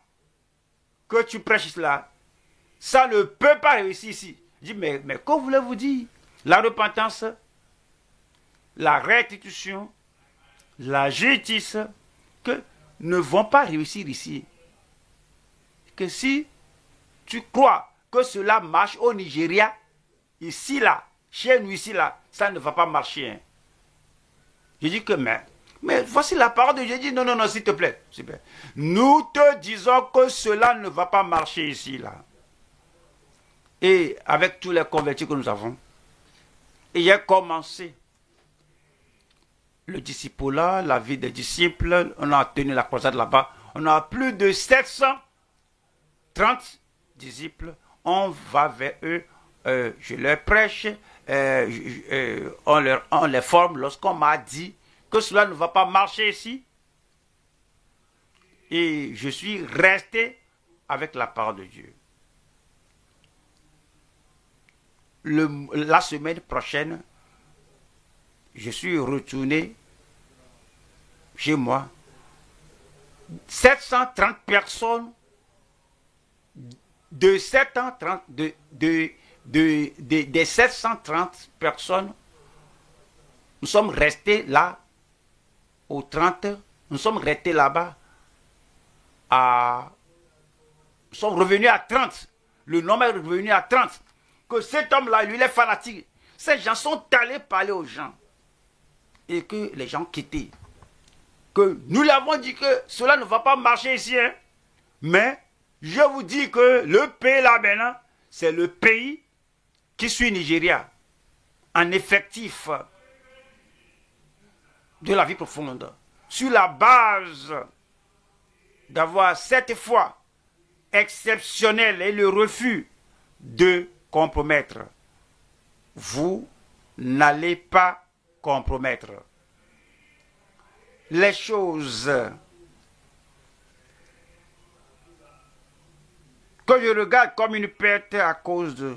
que tu prêches là, ça ne peut pas réussir ici. Je dis, mais que voulez-vous dire? La repentance, la restitution, la justice, que ne vont pas réussir ici. Que si tu crois que cela marche au Nigeria, ici là, chez nous ici là, ça ne va pas marcher. Hein. Je dis que mais voici la parole de Dieu. Je dis non, s'il te plaît. Nous te disons que cela ne va pas marcher ici là. Et avec tous les convertis que nous avons, et j'ai commencé le disciple-là, la vie des disciples, on a tenu la croisade là-bas, on a plus de 730 disciples, on va vers eux, je leur prêche, on les forme lorsqu'on m'a dit que cela ne va pas marcher ici. Et je suis resté avec la parole de Dieu. La semaine prochaine, je suis retourné chez moi. 730 personnes des 730 personnes, nous sommes restés là au 30, nous sommes restés là-bas nous sommes revenus à 30. Le nombre est revenu à 30. Que cet homme-là, lui, il est fanatique. Ces gens sont allés parler aux gens. Et que les gens quittaient. Que nous l'avons dit que cela ne va pas marcher ici. Hein. Mais je vous dis que le pays là maintenant, c'est le pays qui suit Nigeria. En effectif de la vie profonde. Sur la base d'avoir cette foi exceptionnelle et le refus de compromettre. Vous n'allez pas compromettre. Les choses que je regarde comme une perte à cause de...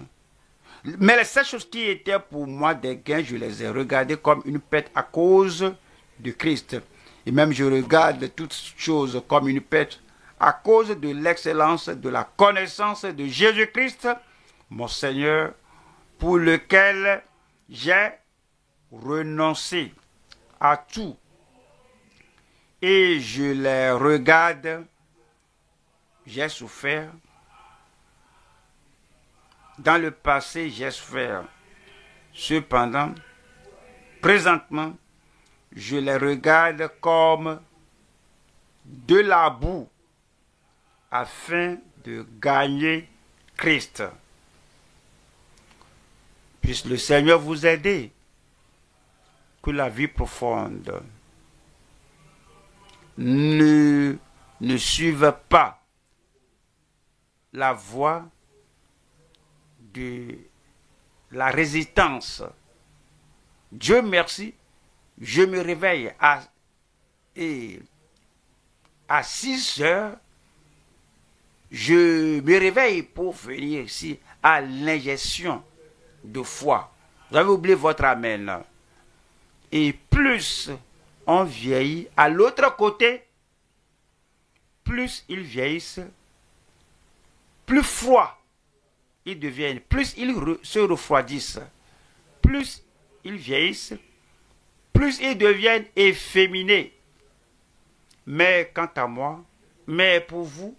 Mais ces choses qui étaient pour moi des gains, je les ai regardées comme une perte à cause de Christ. Et même je regarde toutes choses comme une perte à cause de l'excellence de la connaissance de Jésus-Christ, mon Seigneur, pour lequel j'ai renoncé à tout. Et je les regarde, j'ai souffert. Dans le passé, j'ai souffert. Cependant, présentement, je les regarde comme de la boue afin de gagner Christ. Puisse le Seigneur vous aider, que la vie profonde ne suive pas la voie de la résistance. Dieu merci, je me réveille à 6 heures, je me réveille pour venir ici à l'injection de foi. Vous avez oublié votre amen. Et plus on vieillit, à l'autre côté, plus ils vieillissent, plus froid ils deviennent, plus ils se refroidissent, plus ils vieillissent, plus ils deviennent efféminés. Mais quant à moi, mais pour vous,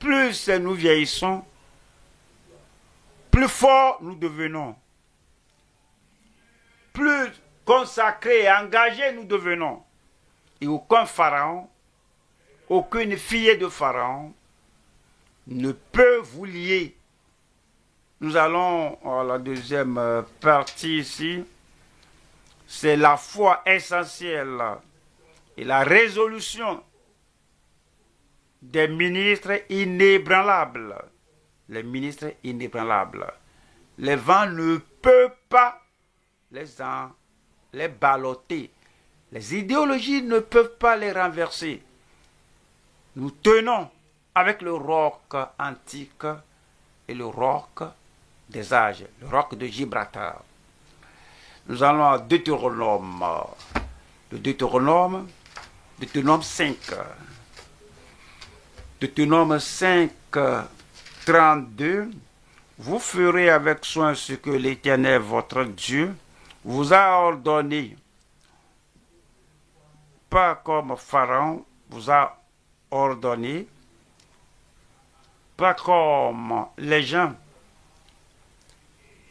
plus nous vieillissons, plus forts nous devenons. Plus consacrés et engagés nous devenons. Et aucun pharaon, aucune fille de pharaon ne peut vous lier. Nous allons à la deuxième partie ici. C'est la foi essentielle et la résolution des ministres inébranlables. Les ministres inébranlables. Les vents ne peuvent pas les balloter. Les idéologies ne peuvent pas les renverser. Nous tenons avec le roc antique et le roc des âges, le roc de Gibraltar. Nous allons à Deutéronome. Le Deutéronome 5. Deutéronome 5, 32. Vous ferez avec soin ce que l'Éternel, votre Dieu, vous a ordonné. Pas comme Pharaon vous a ordonné, pas comme les gens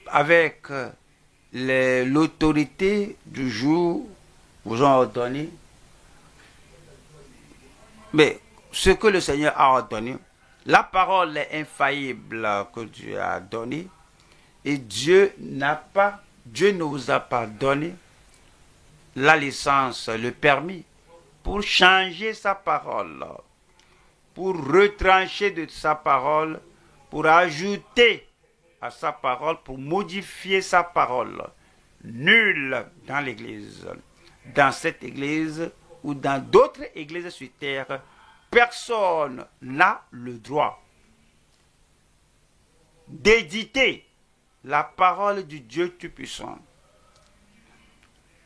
avec l'autorité du jour vous ont ordonné. Mais ce que le Seigneur a ordonné, la parole est infaillible que Dieu a donnée, et Dieu ne vous a pas donné la licence, le permis pour changer sa parole, pour retrancher de sa parole, pour ajouter à sa parole, pour modifier sa parole. Nul dans l'Église, dans cette Église ou dans d'autres églises sur terre, personne n'a le droit d'éditer la parole du Dieu Tout-Puissant.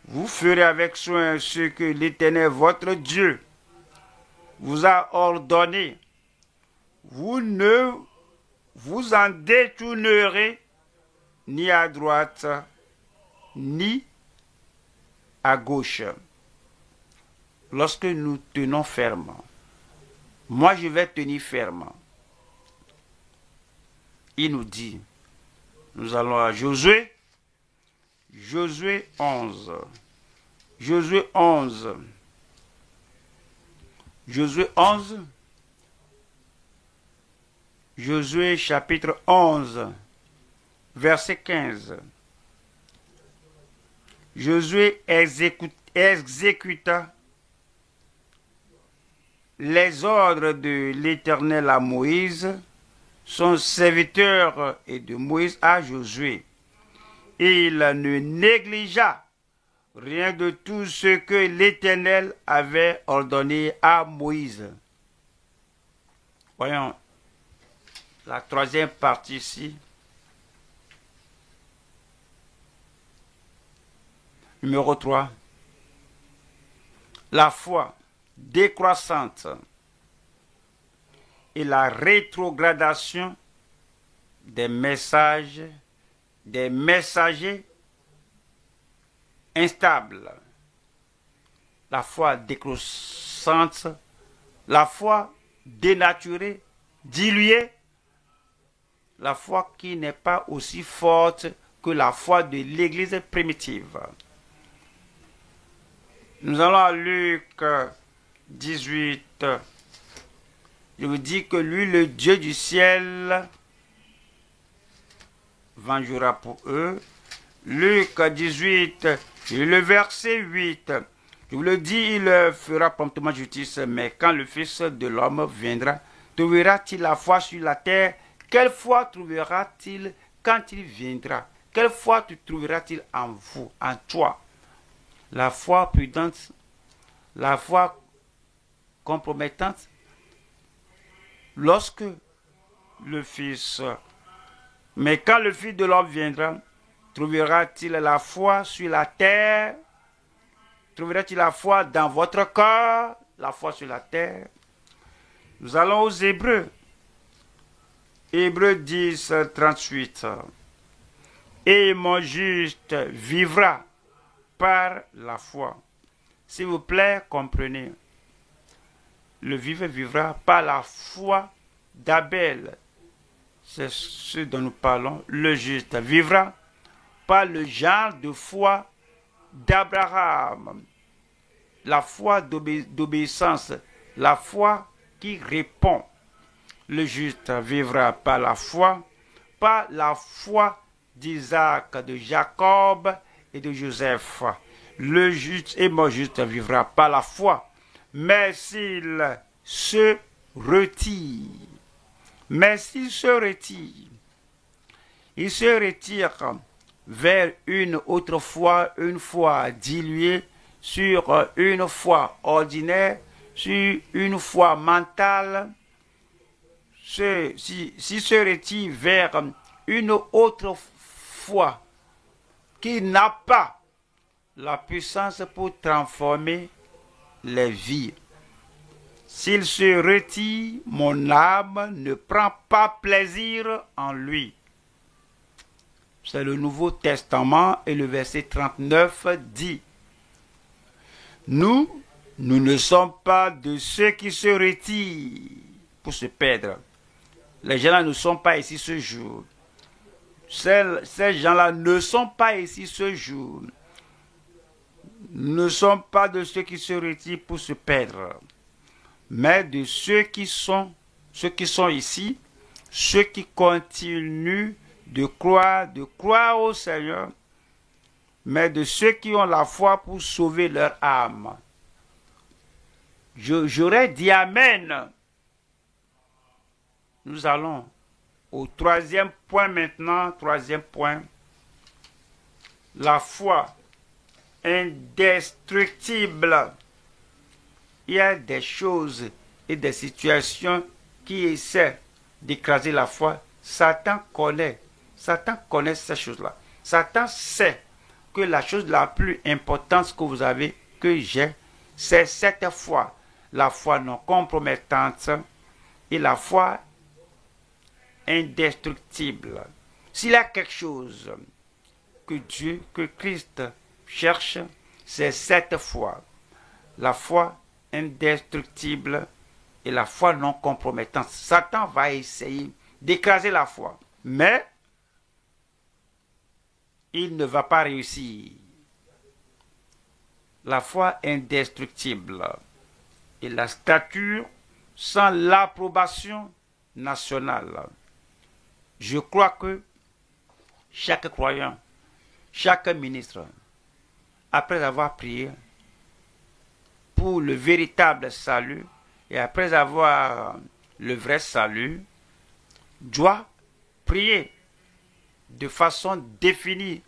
Vous ferez avec soin ce que l'Éternel, votre Dieu, vous a ordonné. Vous ne vous en détournerez ni à droite, ni à gauche. Lorsque nous tenons ferme, moi je vais tenir ferme. Il nous dit, nous allons à Josué 11. Josué 11. Josué 11. Josué chapitre 11, verset 15. Josué exécuta les ordres de l'Éternel à Moïse, son serviteur, et de Moïse à Josué. Il ne négligea rien de tout ce que l'Éternel avait ordonné à Moïse. Voyons la troisième partie ici. Numéro 3. la foi décroissante et la rétrogradation des messagers instables. La foi décroissante, la foi dénaturée, diluée, la foi qui n'est pas aussi forte que la foi de l'Église primitive. Nous allons à Luc 18. Je vous dis que lui, le Dieu du ciel, vengera pour eux. Luc 18, le verset 8. Je vous le dis, il fera promptement justice, mais quand le Fils de l'homme viendra, trouvera-t-il la foi sur la terre? Quelle foi trouvera-t-il quand il viendra? Quelle foi trouvera-t-il en vous, en toi? La foi prudente, la foi compromettante, lorsque le Fils, mais quand le Fils de l'homme viendra, trouvera-t-il la foi sur la terre? Trouvera-t-il la foi dans votre cœur? La foi sur la terre? Nous allons aux Hébreux. Hébreux 10, 38. Et mon juste vivra par la foi. S'il vous plaît, comprenez. Le vivant vivra par la foi d'Abel. C'est ce dont nous parlons. Le juste vivra par le genre de foi d'Abraham. La foi d'obéissance, la foi qui répond. Le juste vivra par la foi d'Isaac, de Jacob et de Joseph. Le juste et mon juste vivra par la foi, mais s'il se retire, il se retire vers une autre foi, une foi diluée sur une foi ordinaire, sur une foi mentale, s'il se retire vers une autre foi qui n'a pas la puissance pour transformer les vies. S'il se retire, mon âme ne prend pas plaisir en lui. C'est le Nouveau Testament et le verset 39 dit: Nous ne sommes pas de ceux qui se retirent pour se perdre. Les gens-là ne sont pas ici ce jour. Ces gens-là ne sont pas ici ce jour. Ne sont pas de ceux qui se retirent pour se perdre, mais de ceux qui sont ici, ceux qui continuent de croire au Seigneur, mais de ceux qui ont la foi pour sauver leur âme. J'aurais dit Amen. Nous allons au troisième point maintenant. Troisième point. La foi indestructible. Il y a des choses et des situations qui essaient d'écraser la foi. Satan connaît ces choses-là. Satan sait que la chose la plus importante que vous avez, que j'ai, c'est cette foi. La foi non compromettante et la foi indestructible. S'il y a quelque chose que Dieu, que Christ cherche, c'est cette foi. La foi indestructible et la foi non compromettante. Satan va essayer d'écraser la foi, mais il ne va pas réussir. La foi indestructible et la stature sans l'approbation nationale. Je crois que chaque croyant, chaque ministre, après avoir prié pour le véritable salut et après avoir le vrai salut, doit prier de façon définie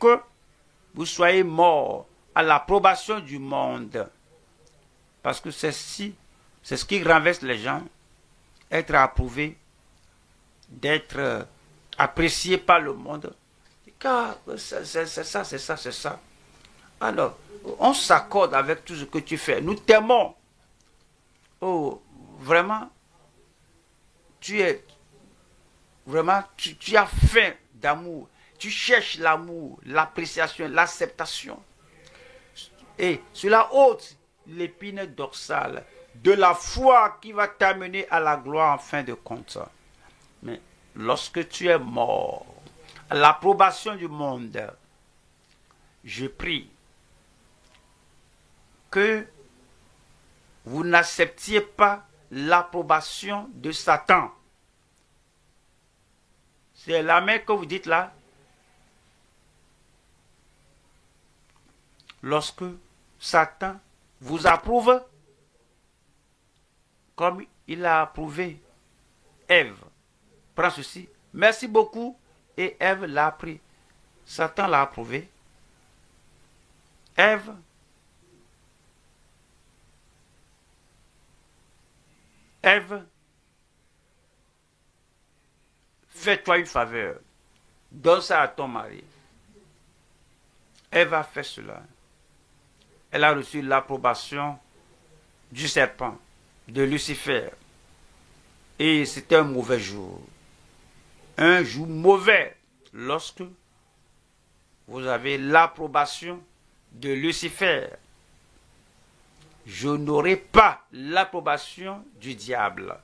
que vous soyez mort à l'approbation du monde. Parce que c'est ce qui renverse les gens, être approuvé, d'être apprécié par le monde. Car c'est ça. Alors, on s'accorde avec tout ce que tu fais. Nous t'aimons. Oh, vraiment, tu es vraiment, tu as faim d'amour. Tu cherches l'amour, l'appréciation, l'acceptation. Et cela ôte l'épine dorsale de la foi qui va t'amener à la gloire en fin de compte. Mais lorsque tu es mort, à l'approbation du monde, je prie que vous n'acceptiez pas l'approbation de Satan. C'est l'amen que vous dites là. Lorsque Satan vous approuve, comme il a approuvé Ève. Prends ceci. Merci beaucoup. Et Ève l'a pris. Satan l'a approuvé. Ève, fais-toi une faveur. Donne ça à ton mari. Ève a fait cela. Elle a reçu l'approbation du serpent, de Lucifer. Et c'était un mauvais jour. Un jour mauvais lorsque vous avez l'approbation de Lucifer. Je n'aurai pas l'approbation du diable.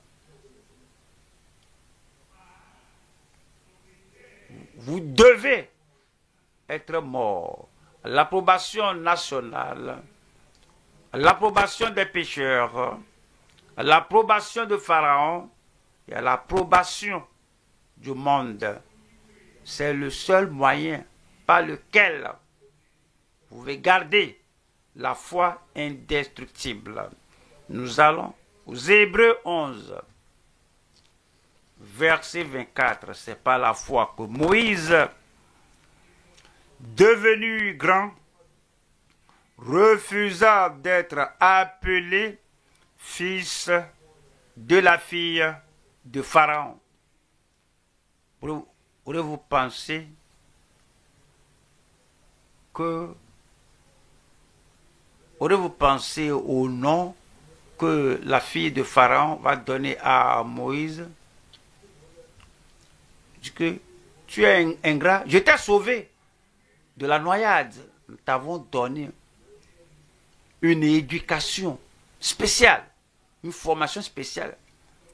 Vous devez être mort. L'approbation nationale, l'approbation des pécheurs, l'approbation de Pharaon et l'approbation du monde. C'est le seul moyen par lequel vous pouvez garder la foi indestructible. Nous allons aux Hébreux 11, verset 24. C'est par la foi que Moïse, devenu grand, refusa d'être appelé fils de la fille de Pharaon. Pourriez-vous penser que aurez-vous pensé au nom que la fille de Pharaon va donner à Moïse? Dit que tu es ingrat, je t'ai sauvé de la noyade. Nous t'avons donné une éducation spéciale, une formation spéciale.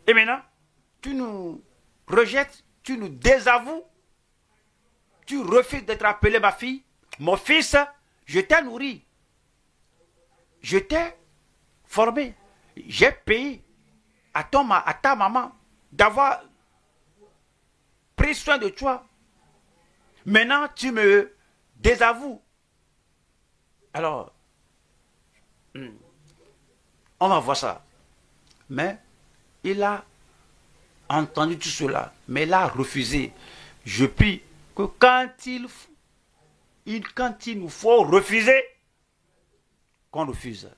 Et maintenant, tu nous rejettes, tu nous désavoues, tu refuses d'être appelé ma fille, mon fils, je t'ai nourri, je t'ai formé, j'ai payé à ta maman d'avoir pris soin de toi. Maintenant, tu me désavoues. Alors, on va voir ça. Mais il a entendu tout cela, mais il a refusé. Je prie que quand il nous faut refuser, qu'on refuse.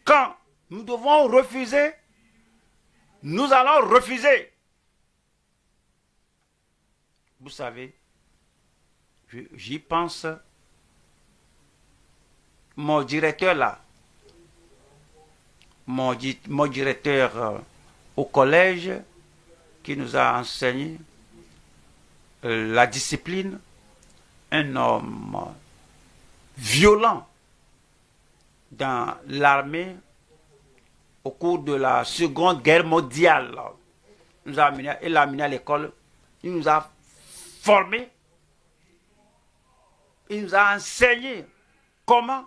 Quand nous devons refuser, nous allons refuser. Vous savez, j'y pense. Mon directeur là, mon directeur au collège qui nous a enseigné la discipline, un homme violent dans l'armée au cours de la Seconde Guerre mondiale. Il l'a amené à l'école, il nous a formés, il nous a enseigné comment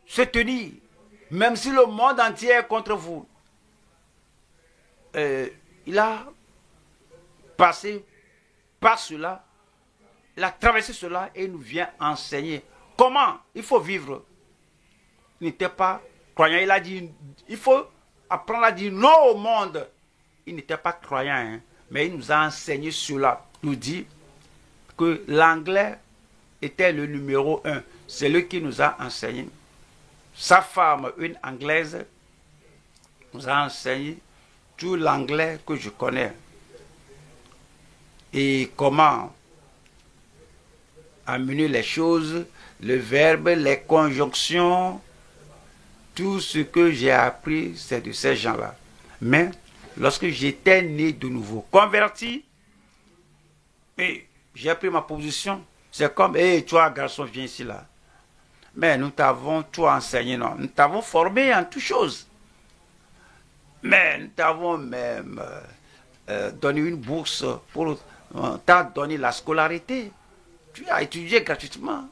se tenir, même si le monde entier est contre vous. Il a passé par cela, il a traversé cela et il nous vient enseigner comment il faut vivre. Il n'était pas croyant, il a dit, il faut apprendre à dire non au monde. Il n'était pas croyant, hein, mais il nous a enseigné cela. Il nous dit que l'anglais était le numéro 1. C'est lui qui nous a enseigné. Sa femme, une anglaise, nous a enseigné tout l'anglais que je connais. Et comment amener les choses, le verbe, les conjonctions, tout ce que j'ai appris, c'est de ces gens-là. Mais lorsque j'étais né de nouveau, converti, et j'ai pris ma position, c'est comme, hé, toi, garçon, viens ici, là. Mais nous t'avons tout enseigné, non? Nous t'avons formé en toutes choses. Mais nous t'avons même donné une bourse pour t'as donné la scolarité. Tu as étudié gratuitement.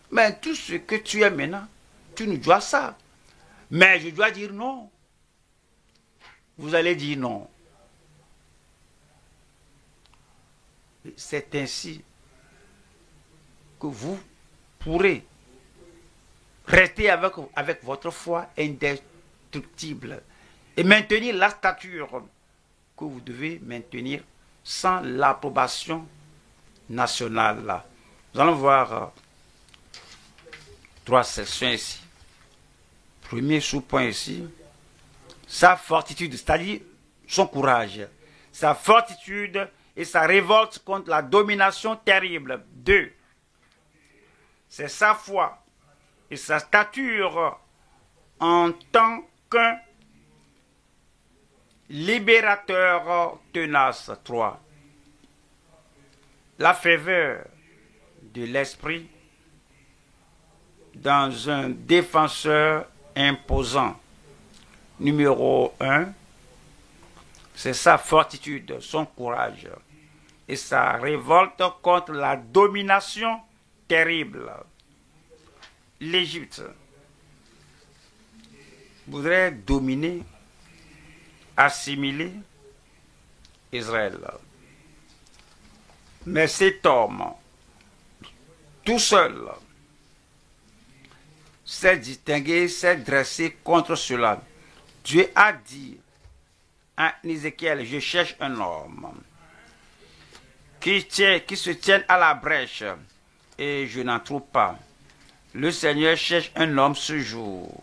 Mais tout ce que tu es maintenant, tu nous dois ça. Mais je dois dire non. Vous allez dire non. C'est ainsi que vous pourrez rester avec votre foi indestructible et maintenir la stature que vous devez maintenir sans l'approbation nationale. Nous allons voir trois sections ici. Premier sous-point ici. Sa fortitude, c'est-à-dire son courage. Sa fortitude et sa révolte contre la domination terrible. 2. C'est sa foi et sa stature en tant qu'un libérateur tenace. 3. La faveur de l'esprit dans un défenseur imposant. Numéro 1, c'est sa fortitude, son courage et sa révolte contre la domination terrible. L'Égypte voudrait dominer, assimiler Israël. Mais cet homme, tout seul, s'est distingué, s'est dressé contre cela. Dieu a dit à Ézéchiel, je cherche un homme qui se tienne à la brèche et je n'en trouve pas. Le Seigneur cherche un homme ce jour.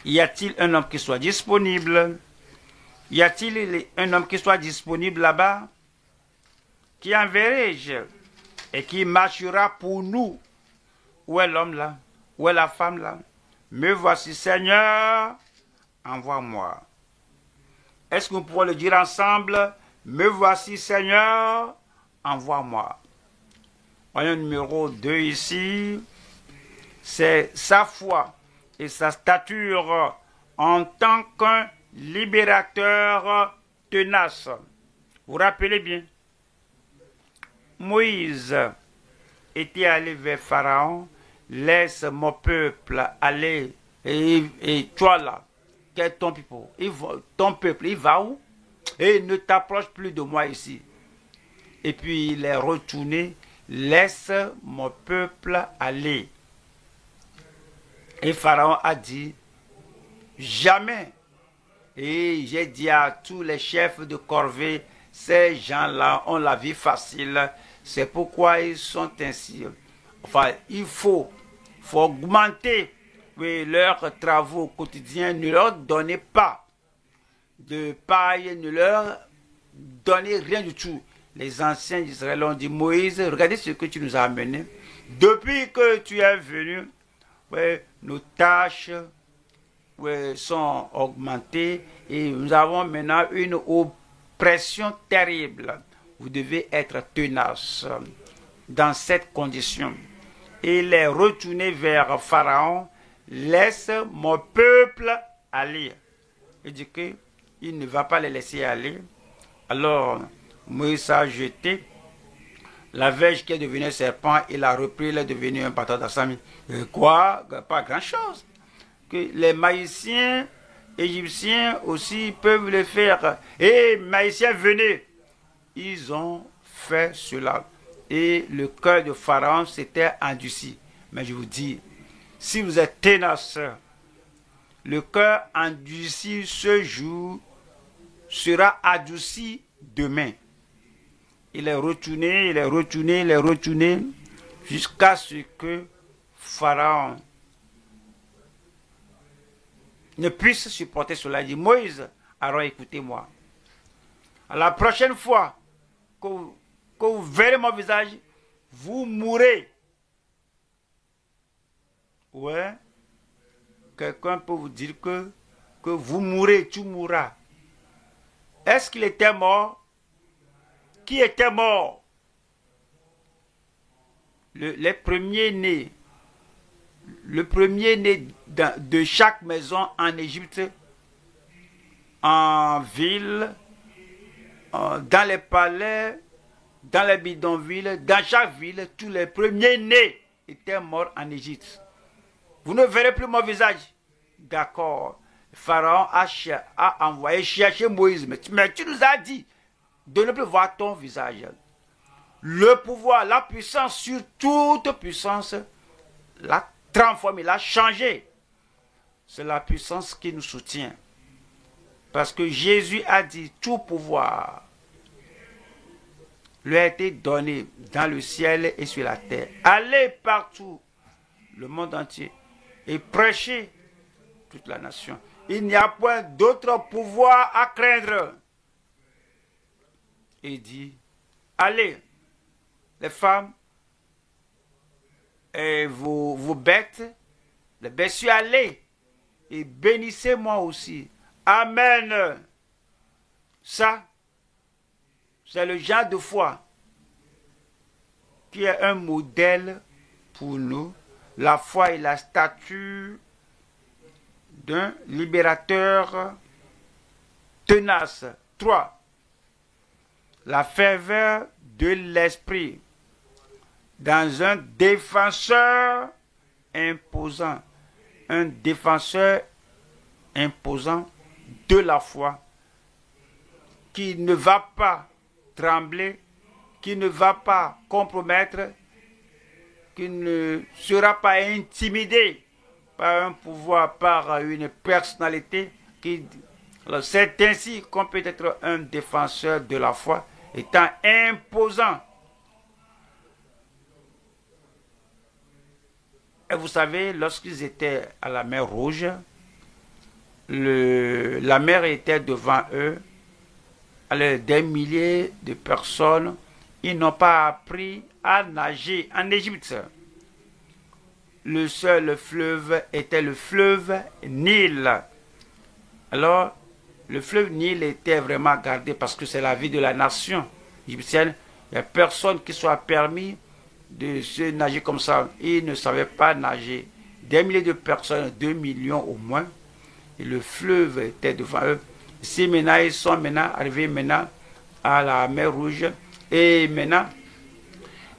Y a-t-il un homme qui soit disponible? Y a-t-il un homme qui soit disponible là-bas? Qui enverrai-je et qui marchera pour nous? Où est l'homme là? Où est la femme là? Me voici, Seigneur, envoie-moi. Est-ce que nous pourrons le dire ensemble? Me voici, Seigneur, envoie-moi. Voyons numéro 2 ici. C'est sa foi et sa stature en tant qu'un libérateur tenace. Vous vous rappelez bien? Moïse était allé vers Pharaon. Laisse mon peuple aller. Et toi là, quel est ton peuple, il va où? Et ne t'approche plus de moi ici. Et puis il est retourné. Laisse mon peuple aller. Et Pharaon a dit, jamais. Et j'ai dit à tous les chefs de corvée, ces gens-là ont la vie facile. C'est pourquoi ils sont ainsi. Enfin, il faut augmenter leurs travaux quotidiens. Ne leur donnez pas de paille, ne leur donnez rien du tout. Les anciens d'Israël ont dit, Moïse, regardez ce que tu nous as amené. Depuis que tu es venu, nos tâches sont augmentées et nous avons maintenant une oppression terrible. Vous devez être tenace dans cette condition. Et il est retourné vers Pharaon. Laisse mon peuple aller. Il dit qu'il ne va pas les laisser aller. Alors Moïse a jeté la verge qui est devenue un serpent. Il a repris, il est devenu un bâton d'Assami. Quoi? Pas grand-chose. Que les maïciens égyptiens aussi peuvent le faire. Et maïciens, venez. Ils ont fait cela. Et le cœur de Pharaon s'était endurci. Mais je vous dis, si vous êtes ténace, le cœur endurci ce jour sera adouci demain. Il est retourné, il est retourné, il est retourné, jusqu'à ce que Pharaon ne puisse supporter cela. Il dit, Moïse, alors écoutez-moi. À la prochaine fois que vous verrez mon visage, vous mourrez. Ouais. Quelqu'un peut vous dire que vous mourrez, tu mourras. Est-ce qu'il était mort? Qui était mort? Les premiers-nés. Le premier-né de chaque maison en Égypte, en ville, dans les palais, dans les bidonvilles, dans chaque ville, tous les premiers-nés étaient morts en Égypte. Vous ne verrez plus mon visage. D'accord. Pharaon a envoyé chercher Moïse. Mais tu nous as dit de ne plus voir ton visage. Le pouvoir, la puissance sur toute puissance, l'a transformé, l'a changé. C'est la puissance qui nous soutient. Parce que Jésus a dit tout pouvoir lui a été donné dans le ciel et sur la terre. Allez partout, le monde entier, et prêchez toute la nation. Il n'y a point d'autre pouvoir à craindre. Il dit, allez, les femmes, et vos bêtes, les bestiaux, allez, et bénissez-moi aussi. Amen. Ça, c'est le genre de foi qui est un modèle pour nous. La foi est la statue d'un libérateur tenace. 3. La ferveur de l'esprit dans un défenseur imposant. Un défenseur imposant de la foi qui ne va pas trembler, qui ne va pas compromettre, qui ne sera pas intimidé par un pouvoir, par une personnalité. C'est ainsi qu'on peut être un défenseur de la foi, étant imposant. Et vous savez, lorsqu'ils étaient à la mer Rouge, la mer était devant eux, des milliers de personnes, ils n'ont pas appris à nager en Égypte. Le seul fleuve était le fleuve Nil. Alors, le fleuve Nil était vraiment gardé parce que c'est la vie de la nation égyptienne. Il n'y a personne qui soit permis de se nager comme ça. Ils ne savaient pas nager. Des milliers de personnes, 2 millions au moins, et le fleuve était devant eux. Si maintenant ils sont arrivés à la mer Rouge, et maintenant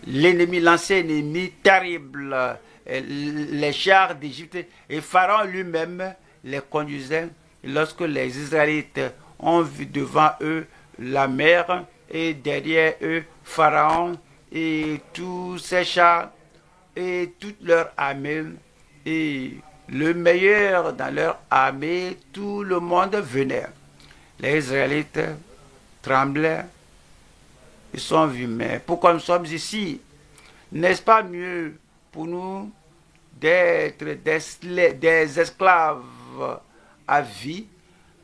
l'ennemi, l'ancien ennemi terrible, les chars d'Égypte, et Pharaon lui-même les conduisait. Et lorsque les Israélites ont vu devant eux la mer et derrière eux Pharaon et tous ses chars et toute leur armée, et le meilleur dans leur armée, tout le monde venait. Les Israélites tremblaient. Ils sont vus, mais pourquoi nous sommes ici? N'est-ce pas mieux pour nous d'être des esclaves à vie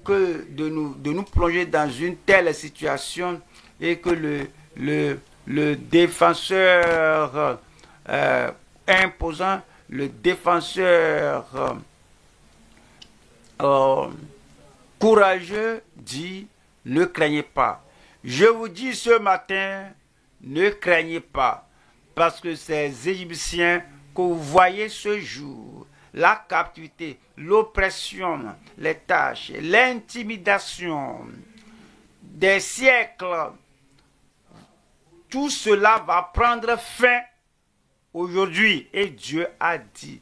que de nous plonger dans une telle situation et que le défenseur imposant, le défenseur courageux dit, ne craignez pas. Je vous dis ce matin, ne craignez pas, parce que ces Égyptiens que vous voyez ce jour, la captivité, l'oppression, les tâches, l'intimidation des siècles, tout cela va prendre fin aujourd'hui. Et Dieu a dit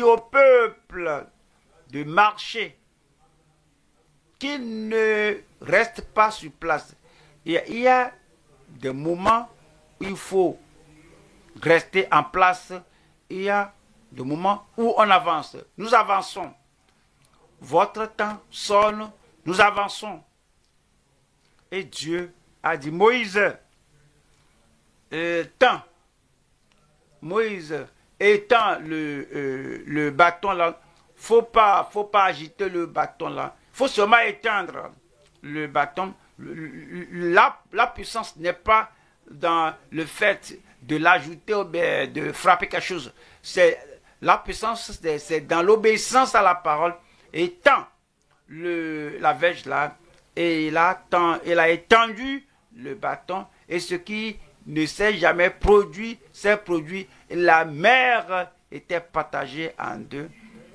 au peuple de marcher, qu'il ne reste pas sur place. Il y a des moments où il faut rester en place. Il y a des moments où on avance. Nous avançons. Votre temps sonne, nous avançons. Et Dieu a dit, Moïse, Moïse, étends le bâton là. Faut pas agiter le bâton là. Il faut seulement éteindre le bâton. La puissance n'est pas dans le fait de l'ajouter, de frapper quelque chose. La puissance, c'est dans l'obéissance à la parole. Et tant la verge là, et il a étendu le bâton, et ce qui ne s'est jamais produit, s'est produit. La mer était partagée en deux.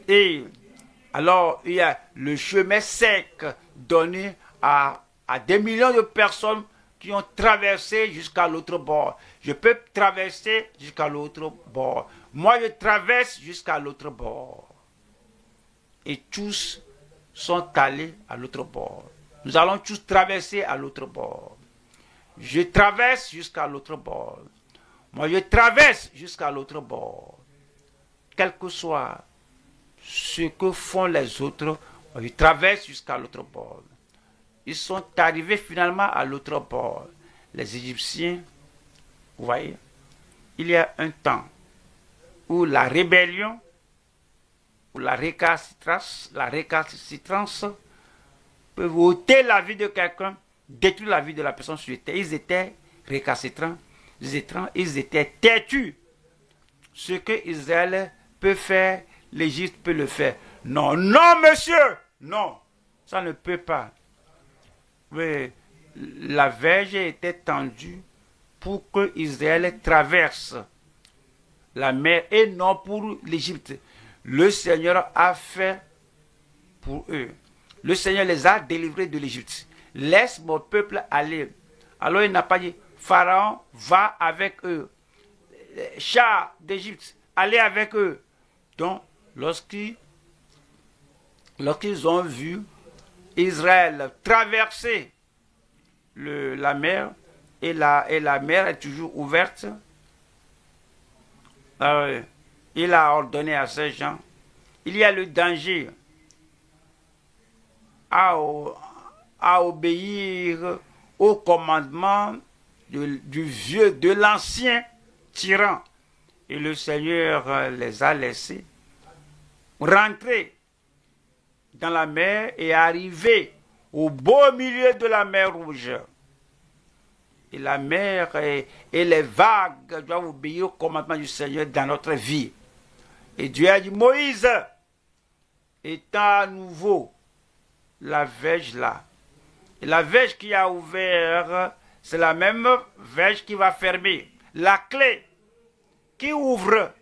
Et alors, il y a le chemin sec donné à des millions de personnes qui ont traversé jusqu'à l'autre bord. Je peux traverser jusqu'à l'autre bord. Moi, je traverse jusqu'à l'autre bord. Et tous sont allés à l'autre bord. Nous allons tous traverser à l'autre bord. Je traverse jusqu'à l'autre bord. Moi, je traverse jusqu'à l'autre bord. Quel que soit ce que font les autres, je traverse jusqu'à l'autre bord. Ils sont arrivés finalement à l'autre bord. Les Égyptiens, vous voyez, il y a un temps où la rébellion, où la récalcitrance peut ôter la vie de quelqu'un, détruire la vie de la personne sur terre. Ils étaient récalcitrants, ils étaient têtus. Ce que Israël peut faire, l'Égypte peut le faire. Non, non, monsieur, non, ça ne peut pas. Oui, la verge était tendue pour que Israël traverse la mer et non pour l'Égypte. Le Seigneur a fait pour eux. Le Seigneur les a délivrés de l'Égypte. Laisse mon peuple aller. Alors il n'a pas dit, Pharaon va avec eux. Chars d'Égypte, allez avec eux. Donc, lorsqu'ils ont vu Israël traverser la mer, et la mer est toujours ouverte, il a ordonné à ces gens, il y a le danger à obéir au commandement de l'ancien tyran. Et le Seigneur les a laissés rentrer dans la mer et arriver au beau milieu de la mer Rouge. Et la mer et les vagues doivent obéir au commandement du Seigneur dans notre vie. Et Dieu a dit, Moïse, étends à nouveau la verge là. Et la verge qui a ouvert, c'est la même verge qui va fermer. La clé qui ouvre,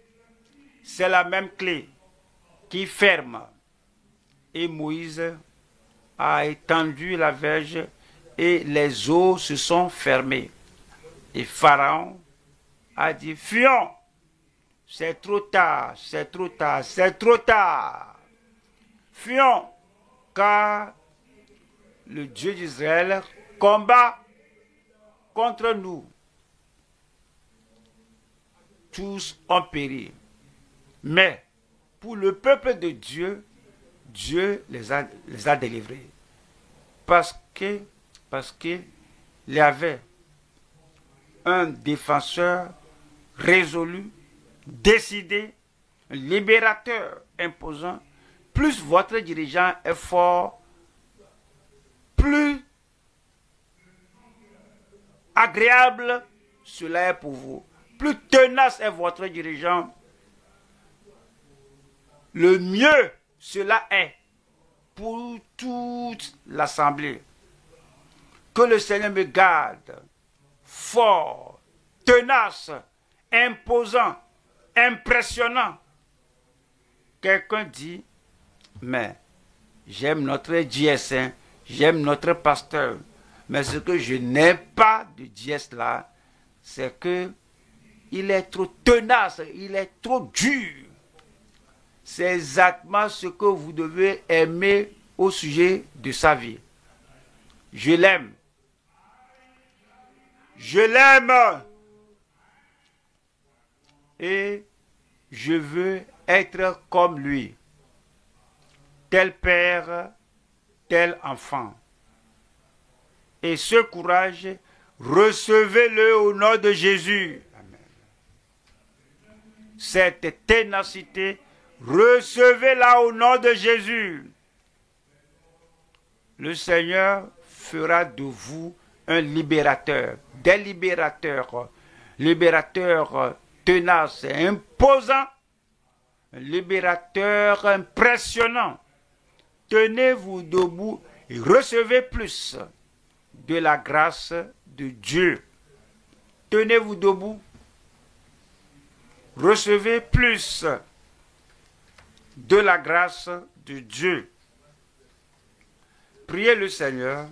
c'est la même clé qui ferme. Et Moïse a étendu la verge et les eaux se sont fermées. Et Pharaon a dit, fuyons, c'est trop tard, c'est trop tard, c'est trop tard. Fuyons, car le Dieu d'Israël combat contre nous. Tous ont péri. Mais pour le peuple de Dieu, Dieu les a délivrés. Parce qu'il y avait un défenseur résolu, décidé, un libérateur imposant. Plus votre dirigeant est fort, plus agréable cela est pour vous. Plus tenace est votre dirigeant, le mieux cela est pour toute l'assemblée. Que le Seigneur me garde fort, tenace, imposant, impressionnant. Quelqu'un dit, mais j'aime notre dièse, j'aime notre pasteur, mais ce que je n'aime pas de dièse là, c'est que il est trop tenace, il est trop dur. C'est exactement ce que vous devez aimer au sujet de sa vie. Je l'aime. Je l'aime. Et je veux être comme lui. Tel père, tel enfant. Et ce courage, recevez-le au nom de Jésus. Amen. Cette ténacité, recevez-la au nom de Jésus. Le Seigneur fera de vous un libérateur, des libérateurs, libérateur tenace et imposant, un libérateur impressionnant. Tenez-vous debout et recevez plus de la grâce de Dieu. Tenez-vous debout, recevez plus de la grâce de Dieu. Priez le Seigneur